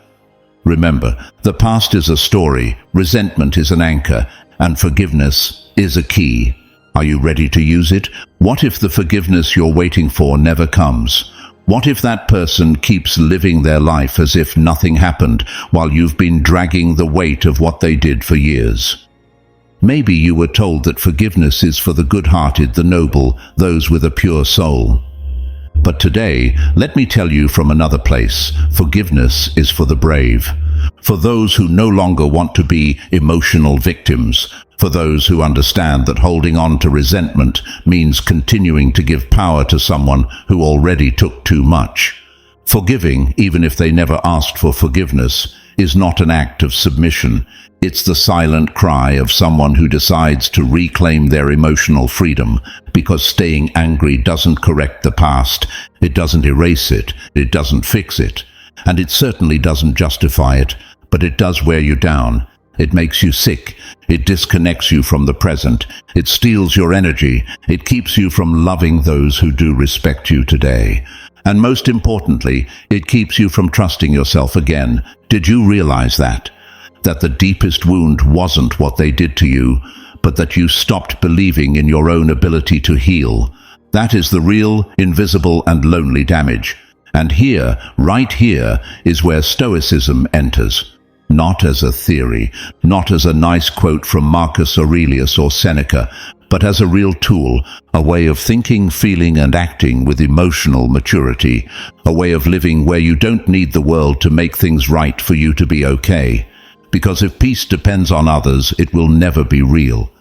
Remember, the past is a story, resentment is an anchor, and forgiveness is a key. Are you ready to use it? What if the forgiveness you're waiting for never comes? What if that person keeps living their life as if nothing happened while you've been dragging the weight of what they did for years? Maybe you were told that forgiveness is for the good-hearted, the noble, those with a pure soul. But today, let me tell you from another place, forgiveness is for the brave, for those who no longer want to be emotional victims, for those who understand that holding on to resentment means continuing to give power to someone who already took too much. Forgiving, even if they never asked for forgiveness, is not an act of submission. It's the silent cry of someone who decides to reclaim their emotional freedom, because staying angry doesn't correct the past, it doesn't erase it, it doesn't fix it, and it certainly doesn't justify it, but it does wear you down. It makes you sick, it disconnects you from the present, it steals your energy, it keeps you from loving those who do respect you today. And most importantly, it keeps you from trusting yourself again. Did you realize that? That the deepest wound wasn't what they did to you, but that you stopped believing in your own ability to heal. That is the real, invisible, and lonely damage. And here, right here, is where Stoicism enters. Not as a theory, not as a nice quote from Marcus Aurelius or Seneca, but as a real tool, a way of thinking, feeling, and acting with emotional maturity, a way of living where you don't need the world to make things right for you to be okay. Because if peace depends on others, it will never be real.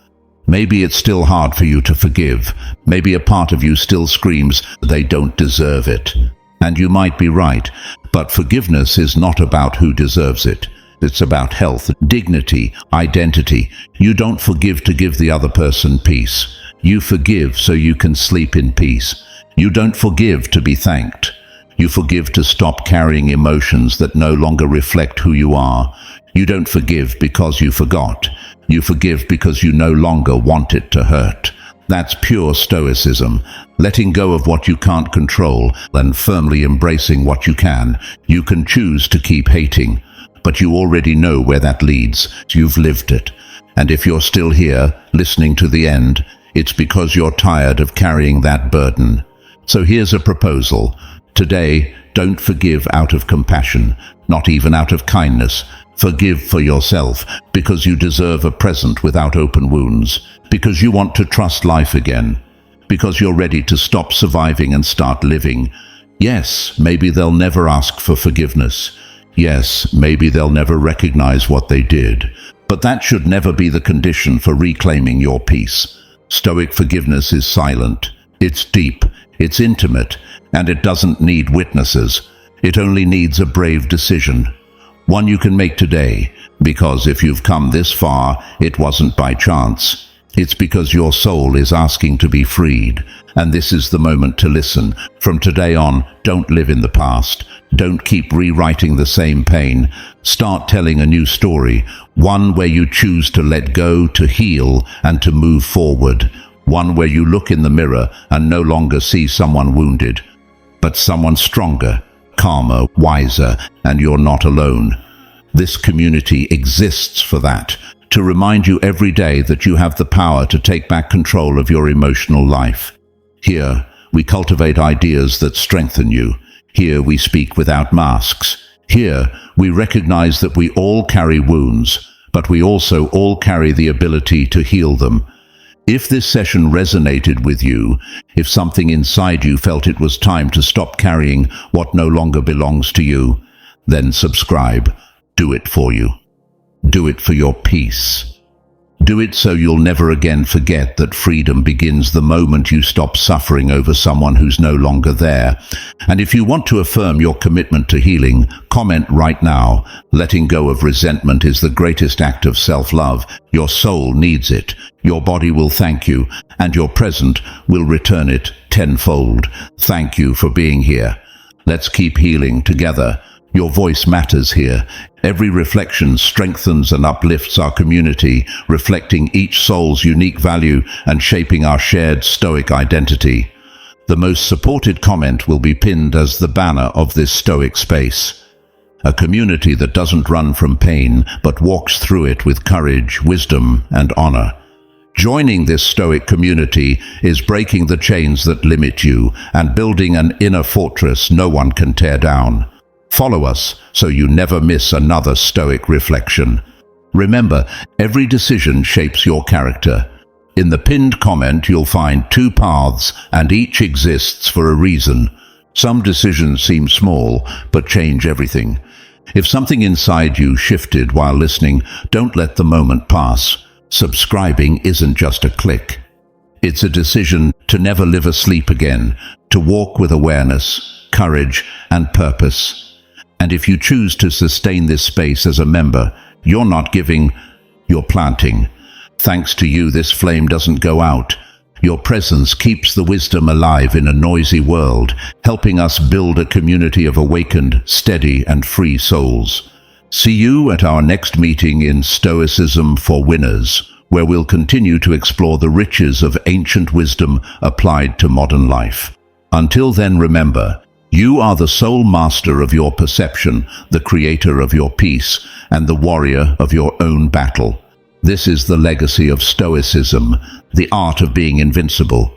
Maybe it's still hard for you to forgive. Maybe a part of you still screams, they don't deserve it. And you might be right, but forgiveness is not about who deserves it. It's about health, dignity, identity. You don't forgive to give the other person peace. You forgive so you can sleep in peace. You don't forgive to be thanked. You forgive to stop carrying emotions that no longer reflect who you are. You don't forgive because you forgot. You forgive because you no longer want it to hurt. That's pure Stoicism, letting go of what you can't control and firmly embracing what you can. You can choose to keep hating, but you already know where that leads. You've lived it. And if you're still here, listening to the end, it's because you're tired of carrying that burden. So here's a proposal. Today, don't forgive out of compassion, not even out of kindness. Forgive for yourself, because you deserve a present without open wounds, because you want to trust life again, because you're ready to stop surviving and start living. Yes, maybe they'll never ask for forgiveness. Yes, maybe they'll never recognize what they did. But that should never be the condition for reclaiming your peace. Stoic forgiveness is silent. It's deep. It's intimate. And it doesn't need witnesses. It only needs a brave decision. One you can make today, because if you've come this far, it wasn't by chance. It's because your soul is asking to be freed, and this is the moment to listen. From today on, don't live in the past. Don't keep rewriting the same pain. Start telling a new story, one where you choose to let go, to heal, and to move forward. One where you look in the mirror and no longer see someone wounded, but someone stronger, calmer, wiser, and you're not alone. This community exists for that, to remind you every day that you have the power to take back control of your emotional life. Here, we cultivate ideas that strengthen you. Here, we speak without masks. Here, we recognize that we all carry wounds, but we also all carry the ability to heal them. If this session resonated with you, if something inside you felt it was time to stop carrying what no longer belongs to you, then subscribe. Do it for you. Do it for your peace. Do it so you'll never again forget that freedom begins the moment you stop suffering over someone who's no longer there. And if you want to affirm your commitment to healing, comment right now. Letting go of resentment is the greatest act of self-love. Your soul needs it. Your body will thank you, and your present will return it tenfold. Thank you for being here. Let's keep healing together. Your voice matters here. Every reflection strengthens and uplifts our community, reflecting each soul's unique value and shaping our shared Stoic identity. The most supported comment will be pinned as the banner of this Stoic space. A community that doesn't run from pain, but walks through it with courage, wisdom, and honor. Joining this Stoic community is breaking the chains that limit you and building an inner fortress no one can tear down. Follow us so you never miss another Stoic reflection. Remember, every decision shapes your character. In the pinned comment, you'll find 2 paths, and each exists for a reason. Some decisions seem small, but change everything. If something inside you shifted while listening, don't let the moment pass. Subscribing isn't just a click. It's a decision to never live asleep again, to walk with awareness, courage, and purpose. And if you choose to sustain this space as a member, you're not giving, you're planting. Thanks to you, this flame doesn't go out. Your presence keeps the wisdom alive in a noisy world, helping us build a community of awakened, steady, and free souls. See you at our next meeting in Stoicism for Winners, where we'll continue to explore the riches of ancient wisdom applied to modern life. Until then, remember, you are the sole master of your perception, the creator of your peace, and the warrior of your own battle. This is the legacy of Stoicism, the art of being invincible.